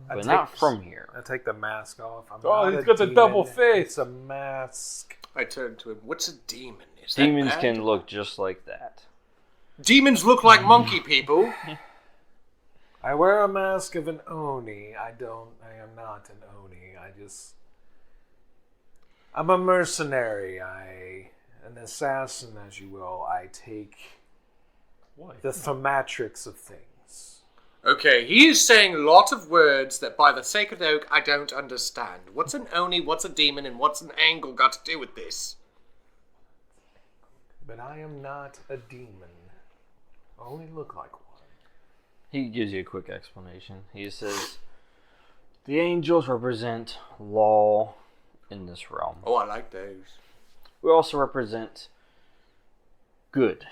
but not from here." I take the mask off. He's got the double face. It's a mask. I turn to him. What's a demon? Is Demons that bad? can look just like that. Demons look like monkey people. I wear a mask of an Oni. I am not an Oni. I'm a mercenary. An assassin, as you will. I take the thematrix of things. Okay, he is saying a lot of words that by the sacred oak I don't understand. What's an Oni, what's a demon, and what's an angle got to do with this? But I am not a demon. I only look like one. He gives you a quick explanation. He says, "The angels represent law in this realm. Oh, I like those. We also represent good.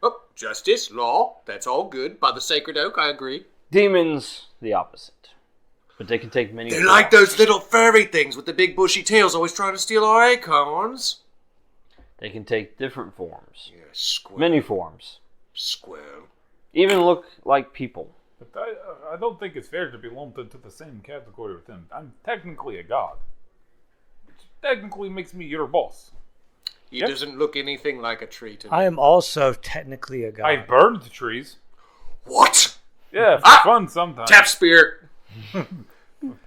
Oh, justice, law, that's all good. By the sacred oak, I agree. Demons, the opposite. But they can take many They're forms. like those little furry things with the big bushy tails always trying to steal our acorns. They can take different forms. Yeah, squirrel. Many forms. Squirrel. Even look like people. But I don't think it's fair to be lumped into the same category with him. I'm technically a god. Which technically makes me your boss. He doesn't look anything like a tree to me. I am also technically a god. I burned the trees. What? Yeah, for fun sometimes. Tap spear.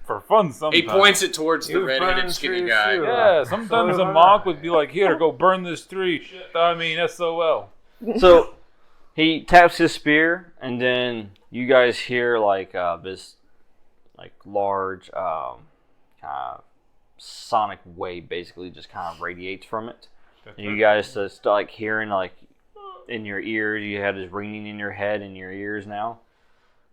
For fun sometimes. He points it towards the You red-headed burn skinny trees guy. too. Yeah, sometimes a mock would be like, "Here, go burn this tree." SOL. So he taps his spear, and then you guys hear this large kind of sonic wave basically just kind of radiates from it. And you guys just hearing in your ears. You have this ringing in your head and your ears now.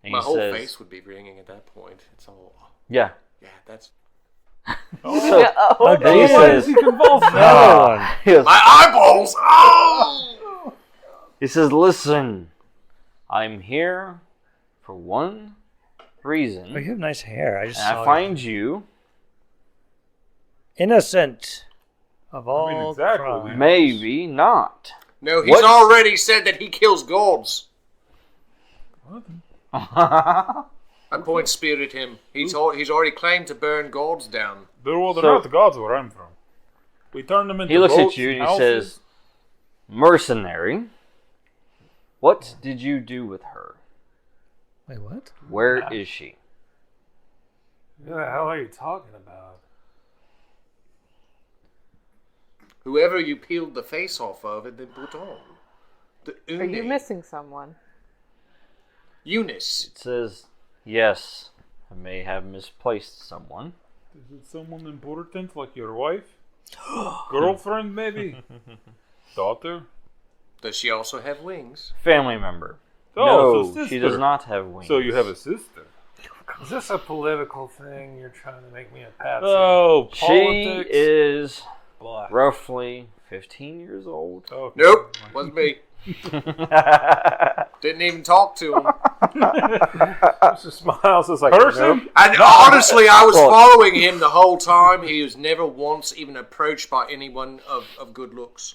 And My he whole says, face would be ringing at that point. It's all... Yeah. Yeah, that's... And he says, he convulsed? he goes, My eyeballs! Oh! he says, "Listen, I'm here for one reason. Oh, you have nice hair. I just And saw I find you innocent of all exactly. crime. maybe not." No, he's What? already said that he kills gods. I point spear at him. He's already claimed to burn gods down. They're not the gods where I'm from. We turned them into He looks boats at you and he houses. says, "Mercenary, what did you do with her? Wait, what? Where is she?" What the hell are you talking about? Whoever you peeled the face off of and then put on. The Are you Une. missing someone? Eunice. It says, "Yes, I may have misplaced someone." Is it someone important, like your wife? Girlfriend, maybe? Daughter? Does she also have wings? Family member. Oh, so No, she sister. does not have wings. So you have a sister? Is this a political thing? You're trying to make me a patsy? Oh, She politics. is Blah. roughly 15 years old. Okay. Nope. Wasn't me. Didn't even talk to him. Mr. Smiles is like, Person? nope. And honestly, I was Well- following him the whole time. He was never once even approached by anyone of good looks.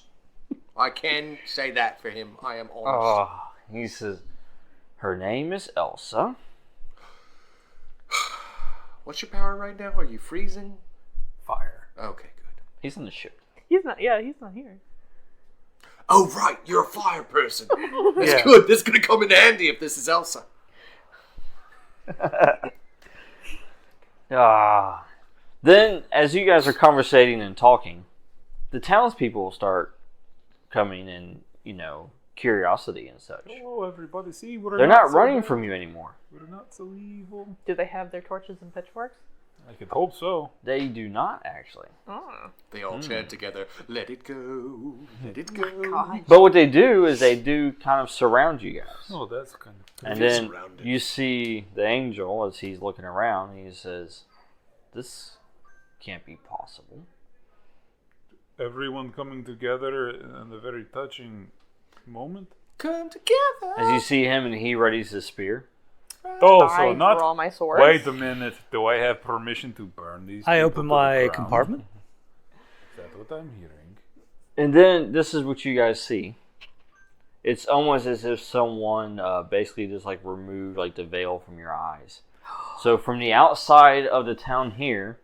I can say that for him. I am honest. He says, "Her name is Elsa." What's your power right now? Are you freezing? Fire. Okay, good. He's in the ship. He's not. Yeah, he's not here. Oh, right. You're a fire person. That's Yeah. good. This is going to come in handy if this is Elsa. Then, as you guys are conversating and talking, the townspeople will start coming in, curiosity and such. Hello, everybody. See, we're They're not so running bad. from you anymore. We're not so evil. Do they have their torches and pitchforks? I could hope so. They do not, actually. Oh. They all chant together, let it go, let it go. God. But what they do is they do kind of surround you guys. Oh, that's kind of... And Feel then surrounded. you see the angel as he's looking around. And he says, "This can't be possible." Everyone coming together in a very touching moment. Come together. As you see him and he readies his spear. Oh, I so not... draw my sword. Wait a minute. Do I have permission to burn these I people open to the my ground? compartment. Is that what I'm hearing? And then this is what you guys see. It's almost as if someone basically just like removed like the veil from your eyes. So from the outside of the town here,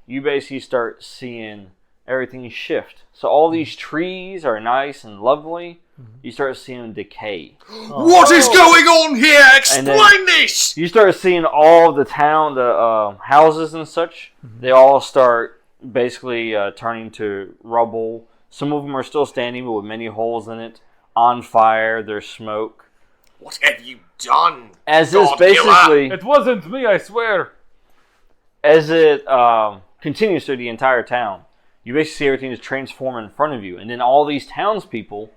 you basically start seeing everything shift. So all these trees are nice and lovely. You start seeing them decay. What is going on here? And then- Explain this! You start seeing all the town, the houses and such. They all start basically turning to rubble. Some of them are still standing, but with many holes in it. On fire, there's smoke. What have you done? As this God killer? basically, It wasn't me, I swear. as it continues through the entire town, you basically see everything just transform in front of you. And then all these townspeople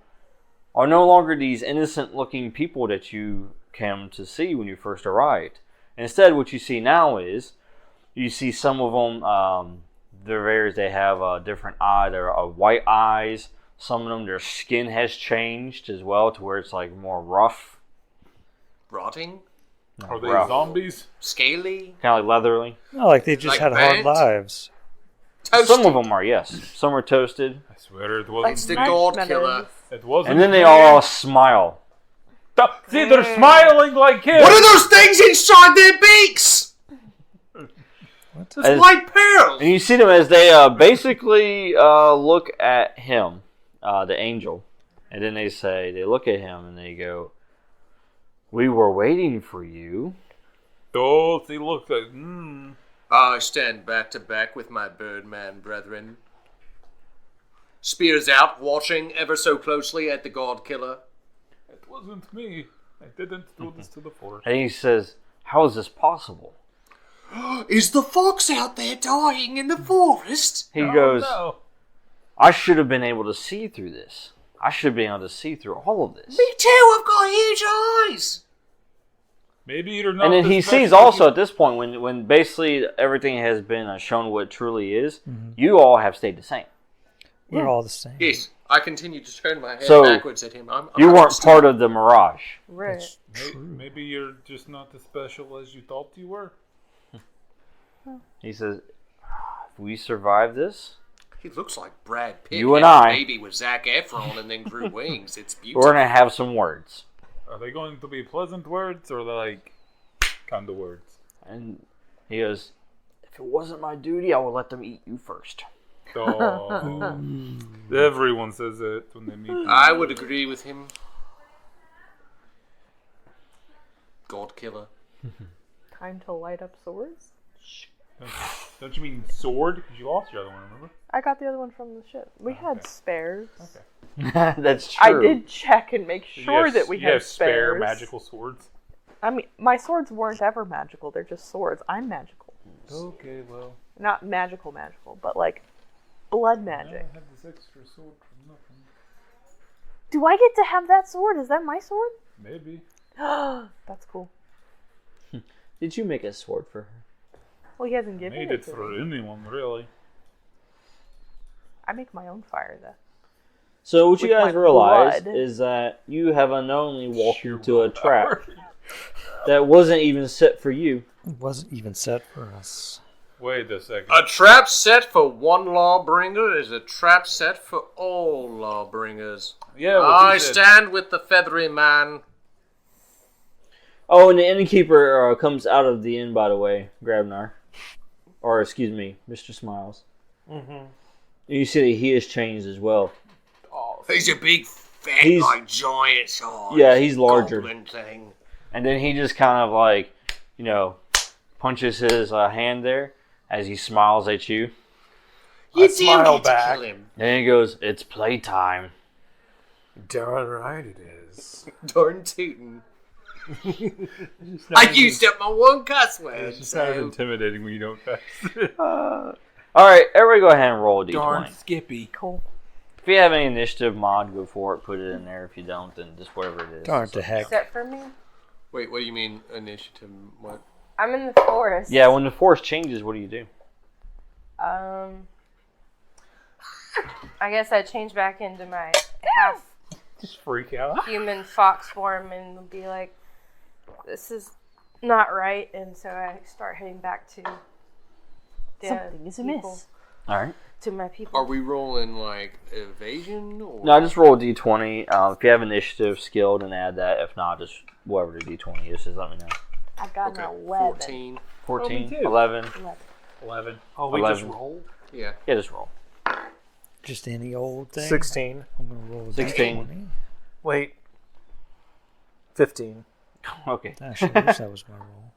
are no longer these innocent-looking people that you came to see when you first arrived. Instead, what you see now is, you see some of them, they have different eyes. There are white eyes. Some of them, their skin has changed as well to where it's like more rough. Rotting? Are they rough. zombies? Scaly? Kind of like leathery. No, like they just Like had hard burnt? lives. Toasted? Some of them are, yes. Some are toasted. I swear it That's wasn't the me. God Marshmallows. killer. It wasn't And then they me. all smile. See, they're smiling like him. What are those things inside their beaks? Those As- white pearls. And you see them as they basically look at him, the angel. And then they look at him and they go, "We were waiting for you." Oh, they look like... I stand back to back with my birdman brethren. Spears out, watching ever so closely at the God killer. It wasn't me. I didn't do this to the forest. And he says, "How is this possible?" Is the fox out there dying in the forest? He goes, No. "I should have been able to see through this. I should have been able to see through all of this." Me too, I've got huge eyes. Maybe you're not And then the he sees special- also at this point, when basically everything has been shown what it truly is, you all have stayed the same. We're all the same. Yes, I continue to turn my head So, backwards at him. I'm You weren't understood. part of the mirage. Right. Maybe you're just not as special as you thought you were. He says, "If we survive this, He looks like Brad Pitt. You and had a I. baby with Zac Efron and then grew wings. It's we're beautiful. going to have some words." Are they going to be pleasant words or like kind of words? And he goes, if it wasn't my duty, I would let them eat you first. Oh, everyone says it when they meet. I would agree with him. God killer. Time to light up swords. Don't you mean sword? Because you lost your other one, remember? I got the other one from the ship. We had spares. Okay. That's I true. did check and make sure that we you had have spare spares. magical swords. I mean, my swords weren't ever magical. They're just swords. I'm magical. Okay, well. Not magical, but like blood I magic. have this extra sword from nothing. Do I get to have that sword? Is that my sword? Maybe. That's cool. Did you make a sword for her? Well, he hasn't given Made it it to for me. anyone, really. I make my own fire, though. So what you With guys my realize blood. is that you have unknowingly walked Sheer into a willpower. trap that wasn't even set for you. It wasn't even set for us. Wait a second. A trap set for one lawbringer is a trap set for all lawbringers. Yeah, what I you said. stand with the feathery man. Oh, and the innkeeper comes out of the inn, by the way, Grabnar. Or, excuse me, Mr. Smiles. Mm-hmm. You see that he has changed as well. He's a big, fat, He's- like giant size. Yeah, he's larger. Goblin thing. And then he just kind of like, punches his hand there as he smiles at you. You smile do need back. to kill him. Then he goes, it's playtime. Darn right it is. Darn tootin'. I used up my one cuss word. It's just kind of So. intimidating when you don't cuss. Alright, everybody go ahead and roll a d20. Darn Skippy. Cool. If you have any initiative mod, go for it. Put it in there. If you don't, then just whatever it is. Darn to heck. Except for me. Wait, what do you mean initiative? What? I'm in the forest. Yeah, when the force changes, what do you do? I guess I change back into my half Just freak out. human fox form and be like, this is not right. And so I start heading back to the Something is people, amiss. Alright. to my people. Are we rolling like evasion or? No, just roll a d20. If you have initiative skilled, then add that. If not, just whatever the d20 is, just let me know. I got Okay, an 11. 14. 14, too. 11. 11. Oh, we 11. just roll? Yeah. Yeah, just roll. Just any old thing. 16. I'm gonna roll a 16. D20. Wait. 15. Okay. Gosh, I wish that was my roll.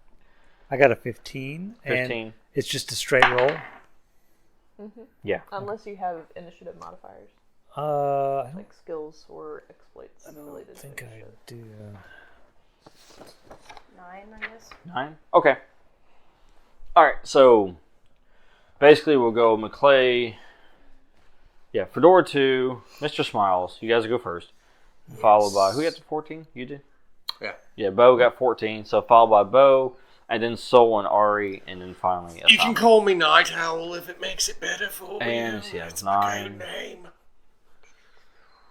I got a 15. 15. And it's just a straight roll. Yeah. Unless you have initiative modifiers, I don't like skills or exploits related to think I initiative. do. 9, I guess. 9? Okay. Alright, so basically we'll go McClay. Yeah, Fedora 2, Mr. Smiles. You guys go first. Followed by, who got the 14? You did? Yeah. Yeah, Bo got 14. So followed by Bo, and then Sol and Ari, and then finally You can Asami. call me Night Owl if it makes it better for And you. she has It's my 9. code name.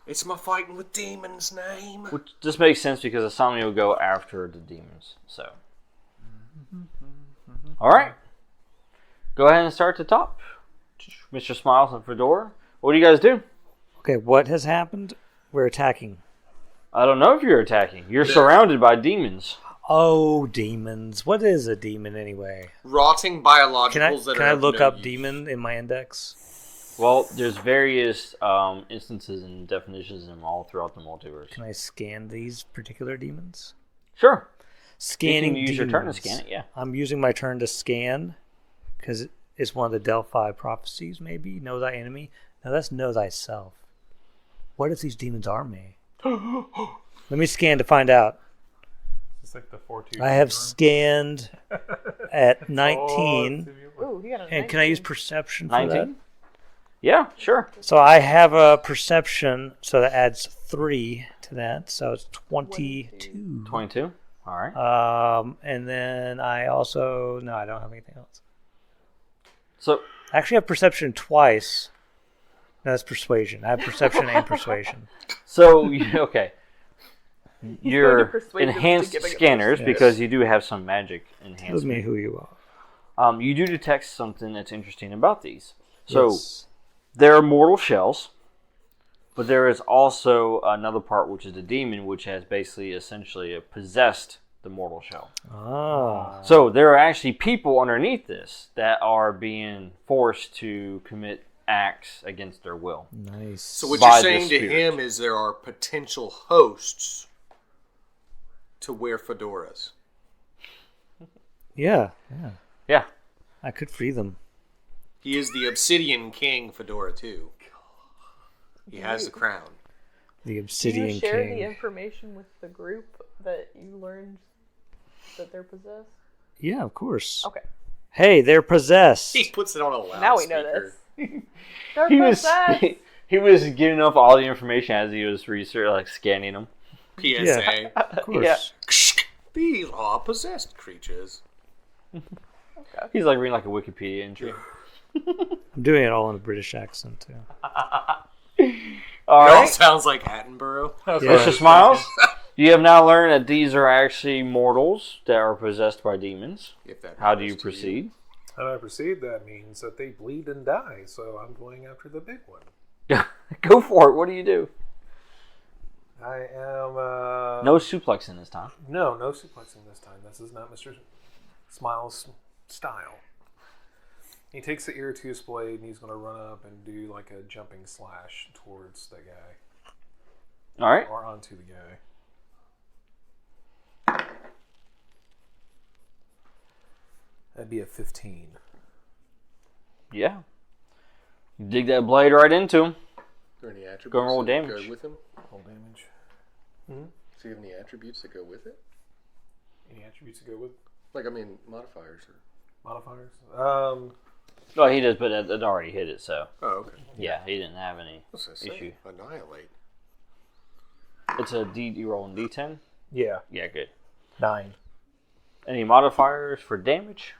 It's my fighting with demons name. Which just makes sense because Asami will go after the demons. So, all right, go ahead and start at the top. Mr. Smiles and Fedora, what do you guys do? Okay, what has happened? We're attacking. I don't know if you're attacking. You're surrounded by demons. Oh, demons. What is a demon anyway? Rotting biologicals Can I, that can are I of look no up use. demon in my index? Well, there's various instances and definitions in them all throughout the multiverse. Can I scan these particular demons? Sure. Scanning you can use your turn to demons. scan it, yeah. I'm using my turn to scan because it's one of the Delphi prophecies, maybe. Know thy enemy. Now that's know thyself. What if these demons are me? Let me scan to find out. It's like the 4-2. I have scanned at 19. Ooh, you got a And can I use perception for 19? that? Yeah, sure. So I have a perception, so that adds 3 to that. So it's 22. 22. All right. And then I also... No, I don't have anything else. So, I actually have perception twice. No, that's persuasion. I have perception and persuasion. okay. going You're to persuade them to enhanced give a scanners Yes. because you do have some magic Tell enhancement. me who you are. You do detect something that's interesting about these. So Yes. they're mortal shells, But there is also another part, which is the demon, which has basically essentially possessed the mortal shell. Oh. So there are actually people underneath this that are being forced to commit acts against their will. Nice. So what By you're the saying to spirit. him is there are potential hosts to wear fedoras. Yeah. Yeah. I could free them. He is the Obsidian King Fedora too. He has the crown. The Do Obsidian you share King. the information with the group that you learned that they're possessed? Yeah, of course. Okay. Hey, they're possessed. He puts it on a loudspeaker. Now we know this. They're He was possessed. he was giving up all the information as he was research, like scanning them. PSA. Of course. These are possessed creatures. He's like reading like a Wikipedia entry. I'm doing it all in a British accent, too. All It all right, sounds like Attenborough. Yeah. Mr. Smiles, you have now learned that these are actually mortals that are possessed by demons. If that How do you matters to proceed? How do I proceed? That means that they bleed and die, so I'm going after the big one. Go for it. What do you do? I am... No suplexing this time. No suplexing this time. This is not Mr. Smiles' style. He takes the Iratus blade and he's going to run up and do like a jumping slash towards the guy. All right. Or onto the guy. That'd be a 15. Yeah. You dig that blade right into him. Are there any attributes Go roll that damage. go with him? Roll damage. Do you have any attributes that go with it? Any attributes to go with Like, I mean, modifiers. Or... modifiers? Oh, he does, but it already hit it, so. Oh, okay. Yeah, he didn't have any What's that say? issue. Annihilate. It's a D. You roll in D10? Yeah, Yeah, good. 9. Any modifiers for damage?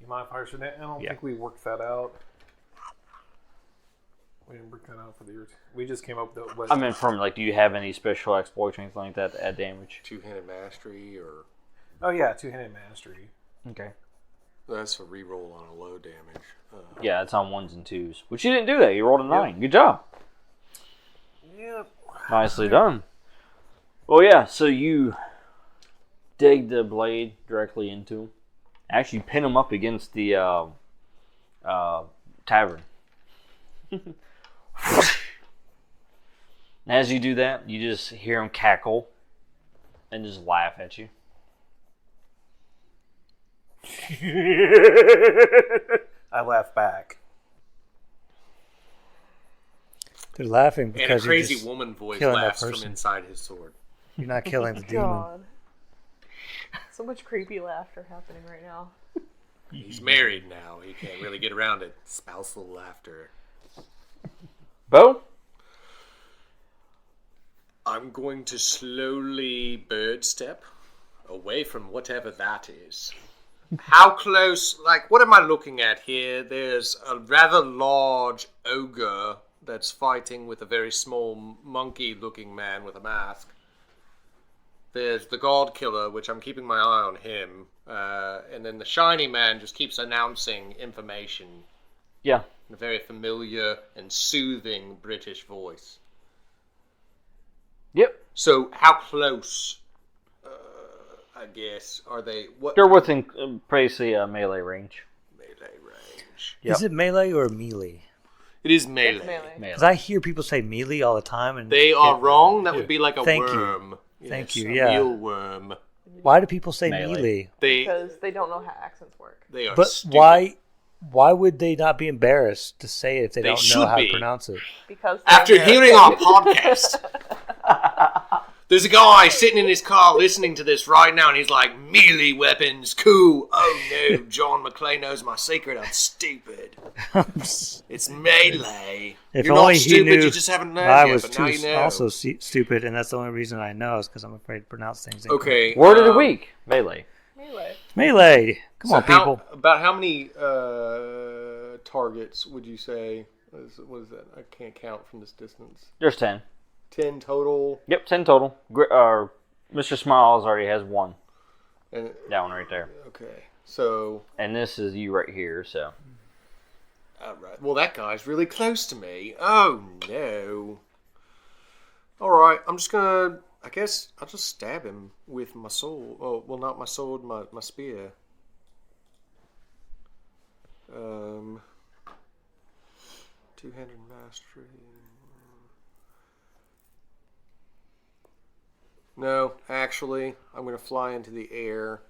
Any modifiers for that? I don't Yeah. think we worked that out. We didn't work that out for the year. We just came up with... I meant from, like, do you have any special exploits or anything like that to add damage? Two-handed mastery, or... Oh yeah, two-handed mastery. Okay. That's a reroll on a low damage. Yeah, it's on 1s and 2s. But you didn't do that. You rolled a 9. Good job. Yep. Nicely done. Well, yeah, so you dig the blade directly into him. Actually pin him up against the tavern. As you do that, you just hear him cackle and just laugh at you. I laugh back. They're laughing And a because you're crazy just woman voice killing that laughs from person. inside his sword. You're not killing the demon. God. So much creepy laughter happening right now. He's married now. He can't really get around it. Spousal laughter. Bo? I'm going to slowly bird step away from whatever that is. How close, like, what am I looking at here? There's a rather large ogre that's fighting with a very small monkey-looking man with a mask. There's the God Killer, which I'm keeping my eye on him. And then the shiny man just keeps announcing information Yeah. in a very familiar and soothing British voice. Yep. So, how close, I guess, are they? What They're within basically melee range. melee range? Yep. Is it melee or melee? It is It's melee. melee. Because I hear people say melee all the time, and They are wrong. That would be like a Thank you. worm. Thank Yes, you, a yeah. mealworm. why do people say Melee. melee? Because they don't know how accents work. They are But stupid. why would they not be embarrassed to say it if they They don't should know how be. to pronounce it? Because After they're hearing our podcast, there's a guy sitting in his car listening to this right now, and he's like, melee weapons, cool. Oh no, John McClay knows my secret. I'm stupid. It's melee. If You're only not he stupid, knew you just haven't learned I yet, was but now too you know. also stupid, and that's the only reason I know is because I'm afraid to pronounce things. incorrectly. Okay. Word of the week. Melee. melee. Melee. Come on, people. About how many targets would you say? What is that? I can't count from this distance. There's 10. 10 total. Yep, 10 total. Mr. Smiles already has 1. And, That one right there. okay. So, And this is you right here, so. all right. Well, that guy's really close to me. Oh, no. Alright, I'm just gonna... I guess I'll just stab him with my sword. Oh, well, not my sword, my spear. Two-handed mastery. No, actually, I'm going to fly into the air.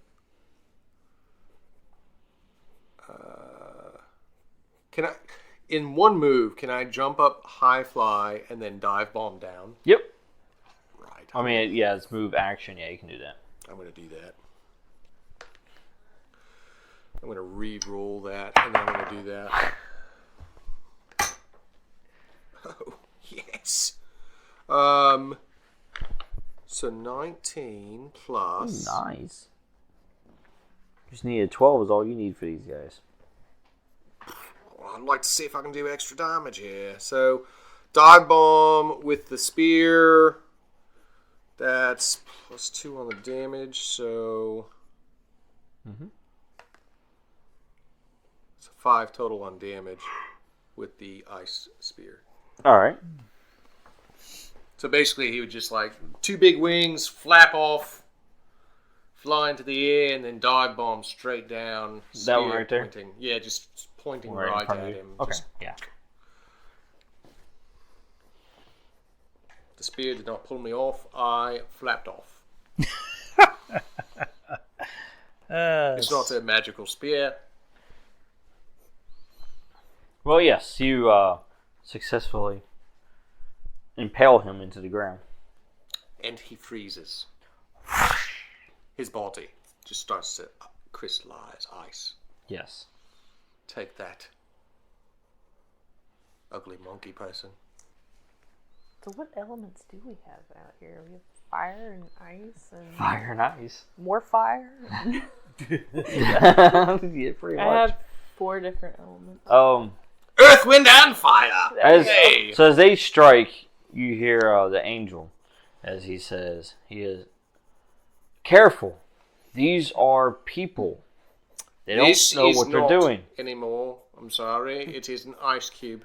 Can I, in one move, can I jump up, high fly, and then dive bomb down? Yep. Right. I mean, yeah, it's move action. Yeah, you can do that. I'm going to do that. I'm going to re-roll that, and then I'm going to do that. Oh, yes. So 19 plus... Ooh, nice. Just needed 12 is all you need for these guys. Well, I'd like to see if I can do extra damage here. So, dive bomb with the spear. That's plus 2 on the damage, so... It's 5 total on damage with the ice spear. Alright. So basically he would just like 2 big wings, flap off, fly into the air, and then dive bomb straight down. That one right there? Pointing. Yeah, just pointing Right in right front at of you. him. Okay, Just- yeah. The spear did not pull me off. I flapped off. It's not a magical spear. Well, yes, you successfully impale him into the ground. And he freezes. His body just starts to crystallize ice. Yes. Take that, ugly monkey person. So what elements do we have out here? We have fire and ice and Fire and ice. more fire. Yeah, pretty I much. have 4 different elements. Earth, wind, and fire! So as they strike, you hear the angel as he says, he is careful. These are people. They don't This know is what they're not doing. anymore. I'm sorry. It is an ice cube.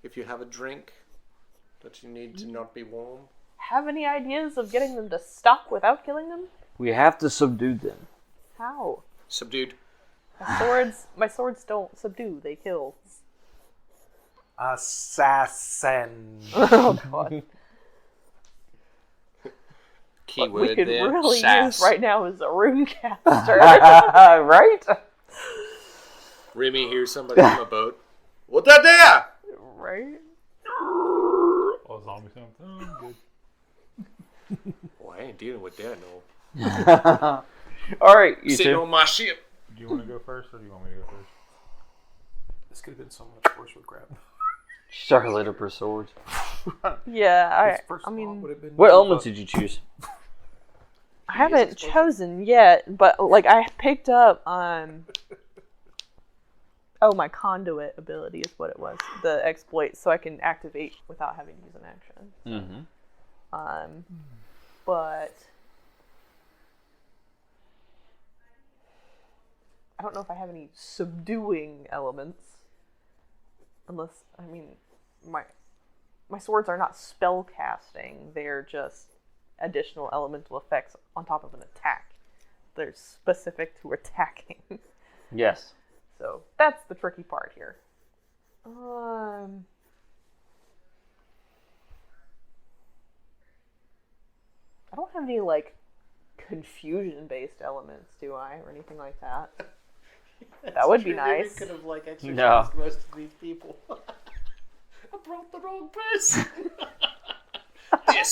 If you have a drink that you need to not be warm. Have any ideas of getting them to stop without killing them? We have to subdue them. How? Subdued. My swords don't subdue, they kill. Assassin. Oh god. Keyword What we could there. really sass. use right now is a rune caster. Right? Remy hears somebody on a boat. What that there? Right? Oh, zombie something. Oh, good. Oh, I ain't dealing with that no. Alright, you Sitting two. on my ship. Do you want to go first, or do you want me to go first? This could have been so much worse with Grab. Start lit up her swords. Yeah, His first I thought mean, would have been What elements did you choose? I haven't chosen yet, but like I picked up oh, my conduit ability is what it was. The exploit, so I can activate without having to use an action. Mm-hmm. But I don't know if I have any subduing elements. Unless, I mean, my swords are not spell casting. They're just additional elemental effects on top of an attack. They're specific to attacking. Yes. So that's the tricky part here. I don't have any like confusion-based elements, do I, or anything like that? That would be nice. Could have like exercised No. most of these people. I brought the wrong person.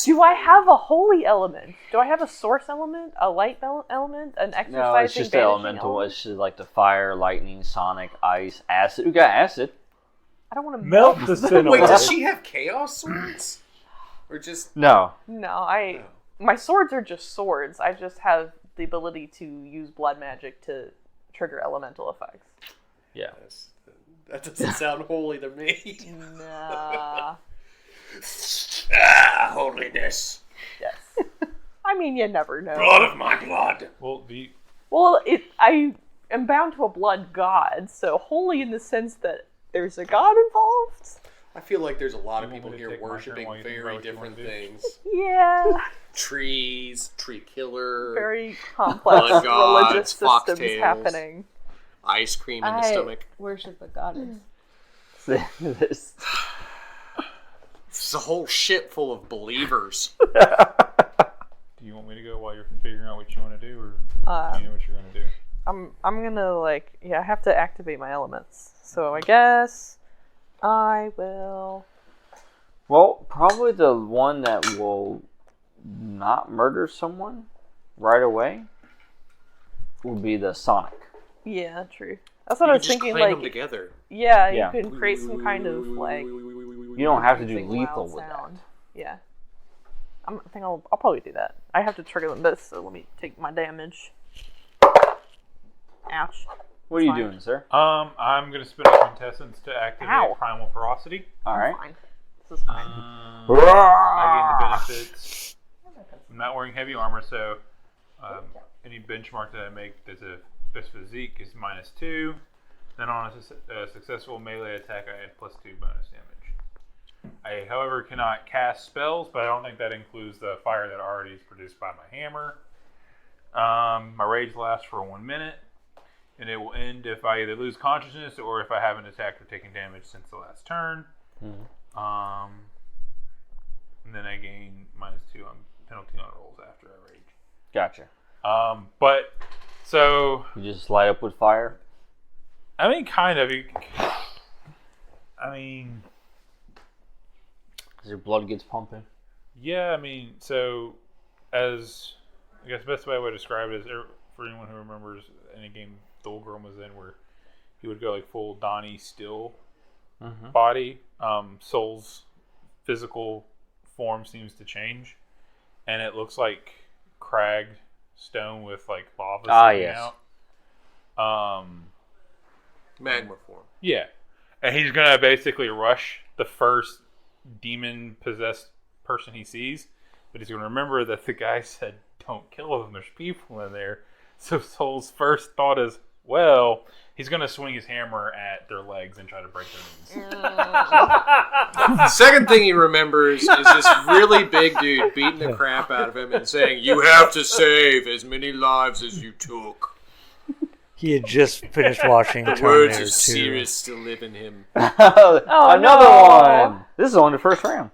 Do I have a holy element? Do I have a source element, a light element, an exercising No, it's just the banishing elemental. element? It's just like the fire, lightning, sonic, ice, acid. We got acid. I don't want to Melt the sin Wait, away. does she have chaos swords? Or just... No. No, my swords are just swords. I just have the ability to use blood magic to trigger elemental effects. Yeah. That doesn't sound holy to me. Nah. Holiness. Yes. I mean, you never know. Blood of my blood. Well, do you, Well, I am bound to a blood god, so holy in the sense that there's a god involved. I feel like there's a lot of You want people me to here take my turn worshiping while you think about very what you different wanna do? things. Yeah. Trees, tree killer, Very complex Blood gods, religious systems foxtails. happening. ice cream in the I stomach. worship a goddess. This- It's a whole ship full of believers. Do you want me to go while you're figuring out what you want to do, or do you know what you're going to do? I'm gonna I have to activate my elements. So I guess I will. Well, probably the one that will not murder someone right away would be the Sonic. Yeah, true. That's what You I could was just thinking. clang Like, them together. yeah, Yeah. you could create some kind of like You don't have to do big lethal loud with that. sound. Yeah. I think I'll probably do that. I have to trigger them this, so let me take my damage. Ouch. What are you Fine. doing, sir? I'm going to spin a quintessence to activate Ow. Primal Ferocity. All right. Fine. This is fine. I gain the benefits. I'm not wearing heavy armor, so any benchmark that I make that's a best physique is -2. Then on a successful melee attack, I add +2 bonus damage. I, however, cannot cast spells, but I don't think that includes the fire that already is produced by my hammer. My rage lasts for 1 minute, and it will end if I either lose consciousness or if I haven't attacked or taken damage since the last turn. And then I gain -2 on penalty on rolls after I rage. Gotcha. But so You just light up with fire. I mean, kind of. I mean, As your blood gets pumping. yeah. I mean, so as I guess the best way I would describe it is for anyone who remembers any game Thulgrim was in, where he would go like full Donnie Still body. Soul's physical form seems to change, and it looks like cragged stone with like lava sticking yes. out. Magma form. Yeah, and he's gonna basically rush the first demon-possessed person he sees, but he's gonna remember that the guy said, "Don't kill them. There's people in there." So Soul's first thought is, well, he's gonna swing his hammer at their legs and try to break their knees. The second thing he remembers is this really big dude beating the crap out of him and saying, "You have to save as many lives as you took." He had just finished watching Words Terminator of 2. Sirius still live in him. Another no. one. This is on the first round.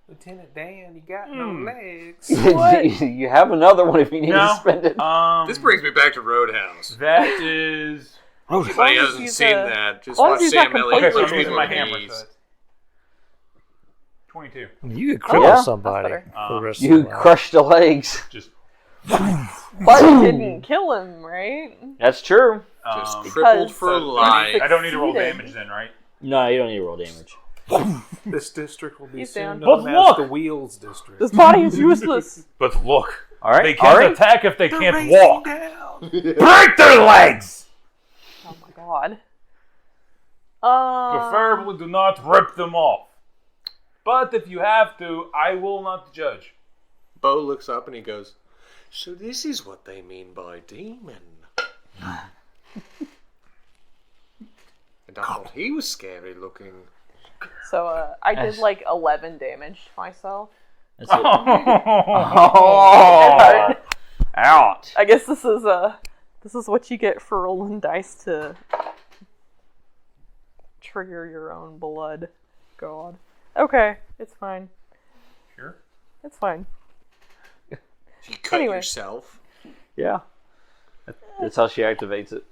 Lieutenant Dan, you got no legs. You have another one if you need to spend it. This brings me back to Roadhouse. That is Anybody as hasn't he's, seen that, just as long watch as he's Sam not Elliott okay. So push I'm using people my in the hammer. knees. So that's 22. You could cripple Yeah. somebody That's for the rest of You their life. crushed the legs. Just But it didn't kill him, right? That's true. Just um, crippled for so life. I don't need to roll Succeeded. damage then, right? No, you don't need to roll damage. This district will be He's soon down. known But as look! the Wheels District. This body is useless. But look, All right. they can't attack if they They're can't racing walk. down. Break their legs. Oh my god. Preferably do not rip them off. But if you have to, I will not judge. Bo looks up and he goes, "So this is what they mean by demon." And I thought he was scary looking. So I did like 11 damage to myself. That's it. Oh, Out. I guess this is what you get for rolling dice to trigger your own blood. God. Okay, it's fine. sure. It's fine. You cut Anyway. yourself. Yeah. That's how she activates it.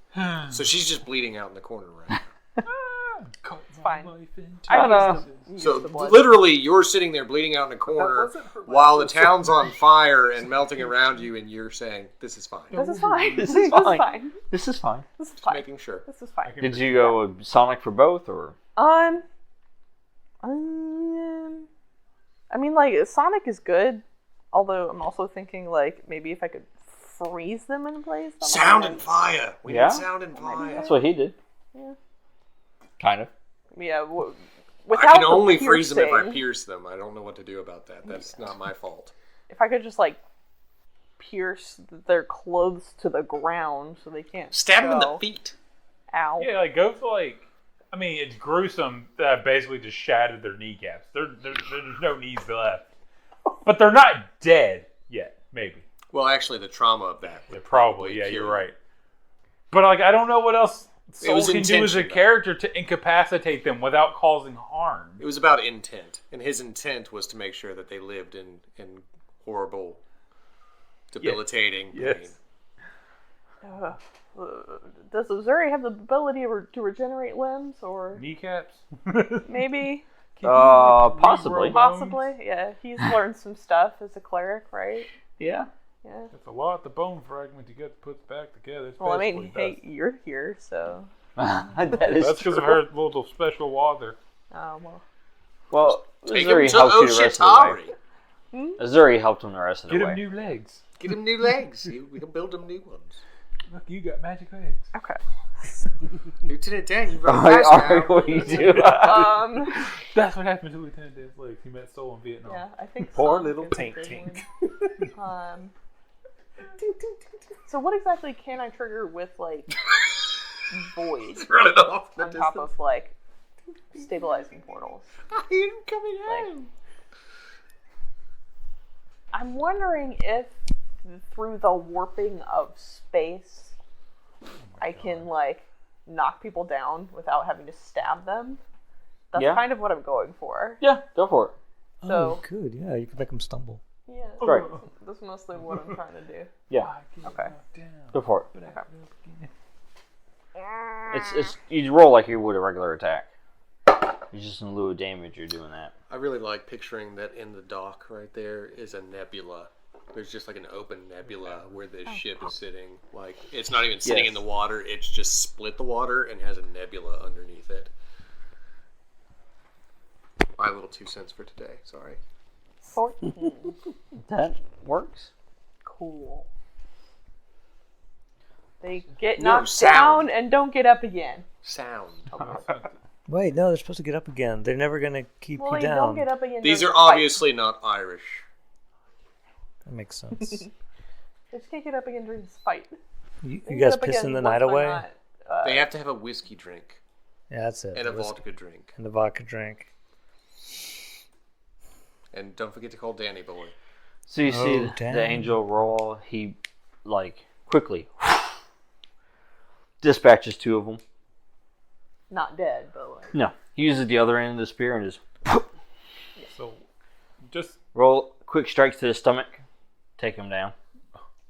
So she's just bleeding out in the corner right now. It's fine. Ta-da. So the blood. literally, you're sitting there bleeding out in a corner wasn't her while the town's on fire and melting around you, and you're saying, "This is fine." This is fine. This is This is fine. fine. This is fine. This is Just fine. making sure. This is fine. Did you go with Sonic for both, or? I mean, like, Sonic is good, although I'm also thinking, like, maybe if I could freeze them in place. that might Sound be and nice. fire. We Yeah? need sound and fire. That's what he did. Yeah. Kind of. Yeah, I without can the only freeze them if I piercing, pierce them. I don't know what to do about that. That's not my fault. if I could just, like, pierce their clothes to the ground so they can't Stab them in the go. feet. Ow. Yeah, like go for like. I mean, it's gruesome that I basically just shattered their kneecaps. There's no knees left. But they're not dead yet, maybe. Well, actually, the trauma of that. Yeah, probably, yeah, you're right. But, like, I don't know what else Soul can do as a character to incapacitate them without causing harm. It was about intent. And his intent was to make sure that they lived in horrible, debilitating pain. Does Missouri have the ability to regenerate limbs, or kneecaps? Maybe. Possibly. Possibly, yeah. He's learned some stuff as a cleric, right? Yeah. Yeah. That's a lot. The bone fragment you got to put back together. It's well, I mean, hey, you're here, so. That's because of her little special water. Oh well. Well, take him to Oshitari. Missouri helped him the rest of the way. Get him new legs. Get him new legs. We can build him new ones. Look, you got magic legs. Okay. Lieutenant Dan, you run fast now. What do you do? That's what happened to Lieutenant Dan's legs. He met Soul in Vietnam. Yeah, I think Poor little tank. So what exactly can I trigger with, like, void Run it off on top of, like, stabilizing portals? I hear him coming home. I'm wondering if through the warping of space I can, like, knock people down without having to stab them. That's kind of what I'm going for. Yeah, go for it. So, good. Yeah, you can make them stumble. yeah. Right. That's mostly what I'm trying to do. Yeah. Okay. Go for it. Okay. It's you roll like you would a regular attack. It's just in lieu of damage you're doing that. I really like picturing that in the dock right there is a nebula. There's just like an open nebula where this ship is sitting. Like, it's not even sitting in the water, it's just split the water and has a nebula underneath it. My little 2 cents for today, sorry. 14. That works. Cool. They get knocked down and don't get up again. Sound. Wait, no, they're supposed to get up again. They're never going to keep you Well, they down. don't get up again. These during are the fight. obviously not Irish. That makes sense. They just can't get up again during this fight. You They guys get up pissing again the once night they're away? not, They have to have a whiskey drink Yeah, that's it. and a The whiskey- vodka drink. And the vodka drink. And don't forget to call Danny Boy. So you see damn. the angel roll. He quickly dispatches 2 of them. not dead, but like. No, he uses the other end of the spear and just So, just roll quick strikes to the stomach. Take him down.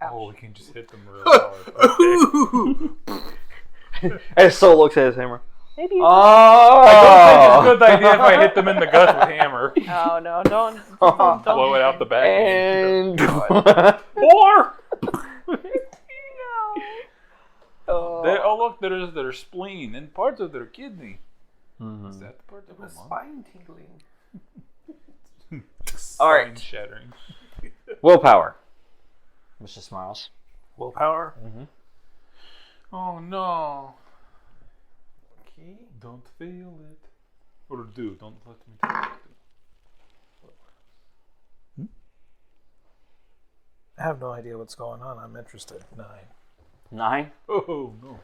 we can just hit them real hard. Okay. As Soul looks at his hammer. Maybe. I don't think it's a good idea if I hit them in the guts with hammer. Oh no! Don't Blow it out the back. And Or No. look, there's spleen and parts of their kidney. Is that the part that was Spine tingling. All right. spine shattering? Willpower. Mr. Smiles. Willpower. Oh no! Okay. Don't feel it. Or do. Don't let me tell you. I have no idea what's going on. I'm interested. 9. 9. Oh no!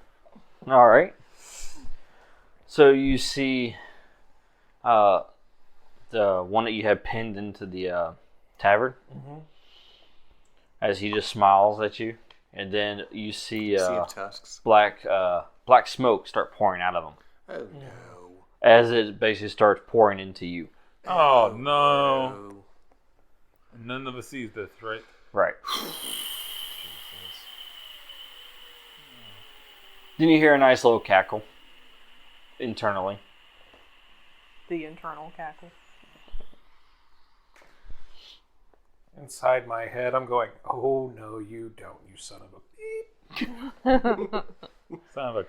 All right. So you see the one that you had pinned into the tavern as he just smiles at you, and then you see Sea of tusks. black smoke start pouring out of him Oh no. as it basically starts pouring into you. Oh no! None of us sees this, right? Right. Then you hear a nice little cackle internally. The internal cackle. Inside my head, I'm going, oh, no, you don't, you son of a beep. Son of a.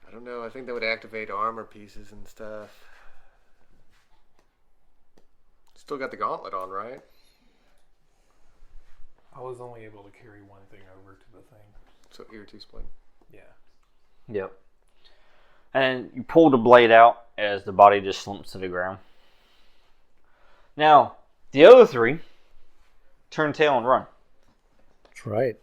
I don't know. I think that would activate armor pieces and stuff. Still got the gauntlet on, right? I was only able to carry one thing over to the thing. So ear to splint. Yeah. Yep. And you pull the blade out as the body just slumps to the ground. Now, the other 3 turn tail and run. That's right.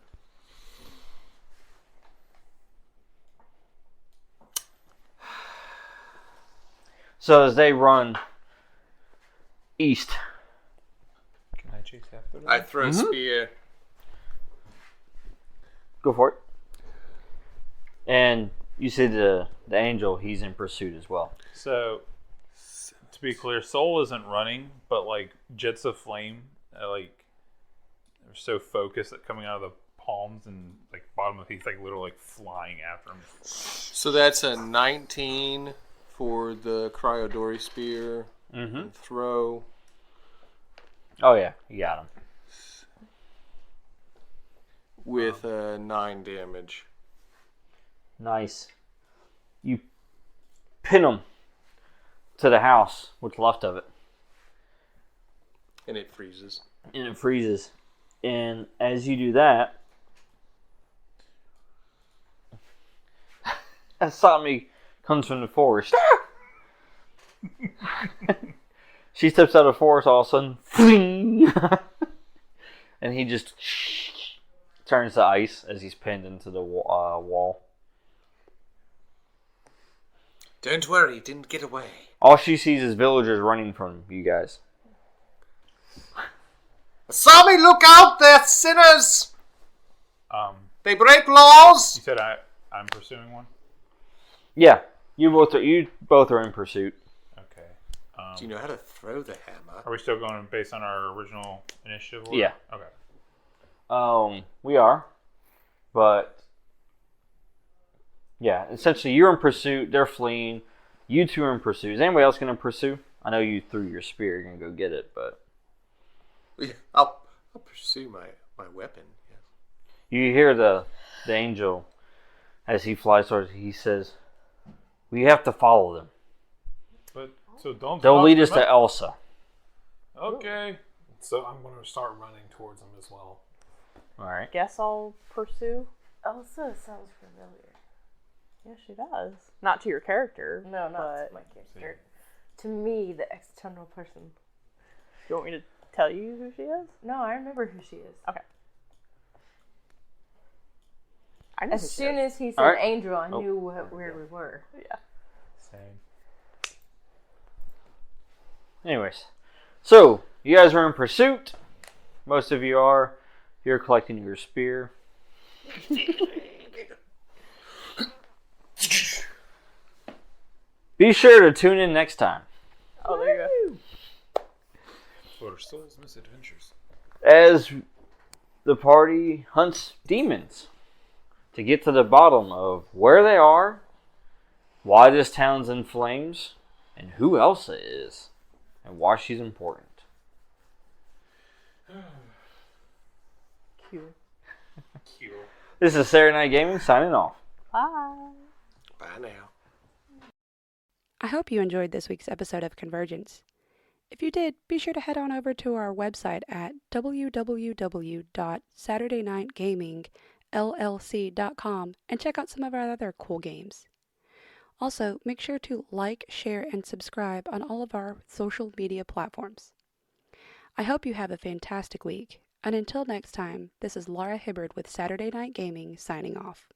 So as they run east, Can I chase after them? I throw a spear. go for it. And you see the angel, he's in pursuit as well. So, to be clear, Soul isn't running, but like jets of flame, like they're so focused that coming out of the palms and like bottom of he's like literally like flying after him. So that's a 19 for the Cryodori spear. And throw. Oh yeah, you got him. With 9 damage. Nice. You pin him to the house, what's left of it. And it freezes. And it freezes. And as you do that, Asami comes from the forest. She steps out of the forest all of a sudden. Fling! And he just turns to ice as he's pinned into the wall. Don't worry, he didn't get away. All she sees is villagers running from you guys. Asami, look out! They're sinners! They break laws! You said I'm pursuing one. Yeah, you both are in pursuit. Okay. Do you know how to throw the hammer? Are we still going based on our original initiative order? Yeah. Okay. We are, but yeah, essentially you're in pursuit. They're fleeing. You two are in pursuit. Is anybody else going to pursue? I know you threw your spear. You're going to go get it, but Yeah, I'll pursue my weapon. Yeah. you hear the angel as he flies towards. He says, "We have to follow them. But so don't. They'll talk lead us them to up. Elsa." Okay. So I'm going to start running towards them as well. All right. Guess I'll pursue. Elsa sounds familiar. Yeah, she does. Not to your character. No, not but my character. To me, the external person. You want me to tell you who she is? No, I remember who she is. Okay. I know As who she soon is. as he said All right. Angel, I knew where we were. Yeah. Same. Anyways, so you guys are in pursuit. Most of you are. You're collecting your spear. Be sure to tune in next time Oh, there you go. For Soul's misadventures. as the party hunts demons to get to the bottom of where they are, why this town's in flames, and who Elsa is, and why she's important. Cute. This is Saturday Night Gaming signing off. Bye. Bye now. I hope you enjoyed this week's episode of Convergence. If you did, be sure to head on over to our website at www.saturdaynightgamingllc.com and check out some of our other cool games. Also, make sure to like, share, and subscribe on all of our social media platforms. I hope you have a fantastic week, and until next time, this is Laura Hibbard with Saturday Night Gaming signing off.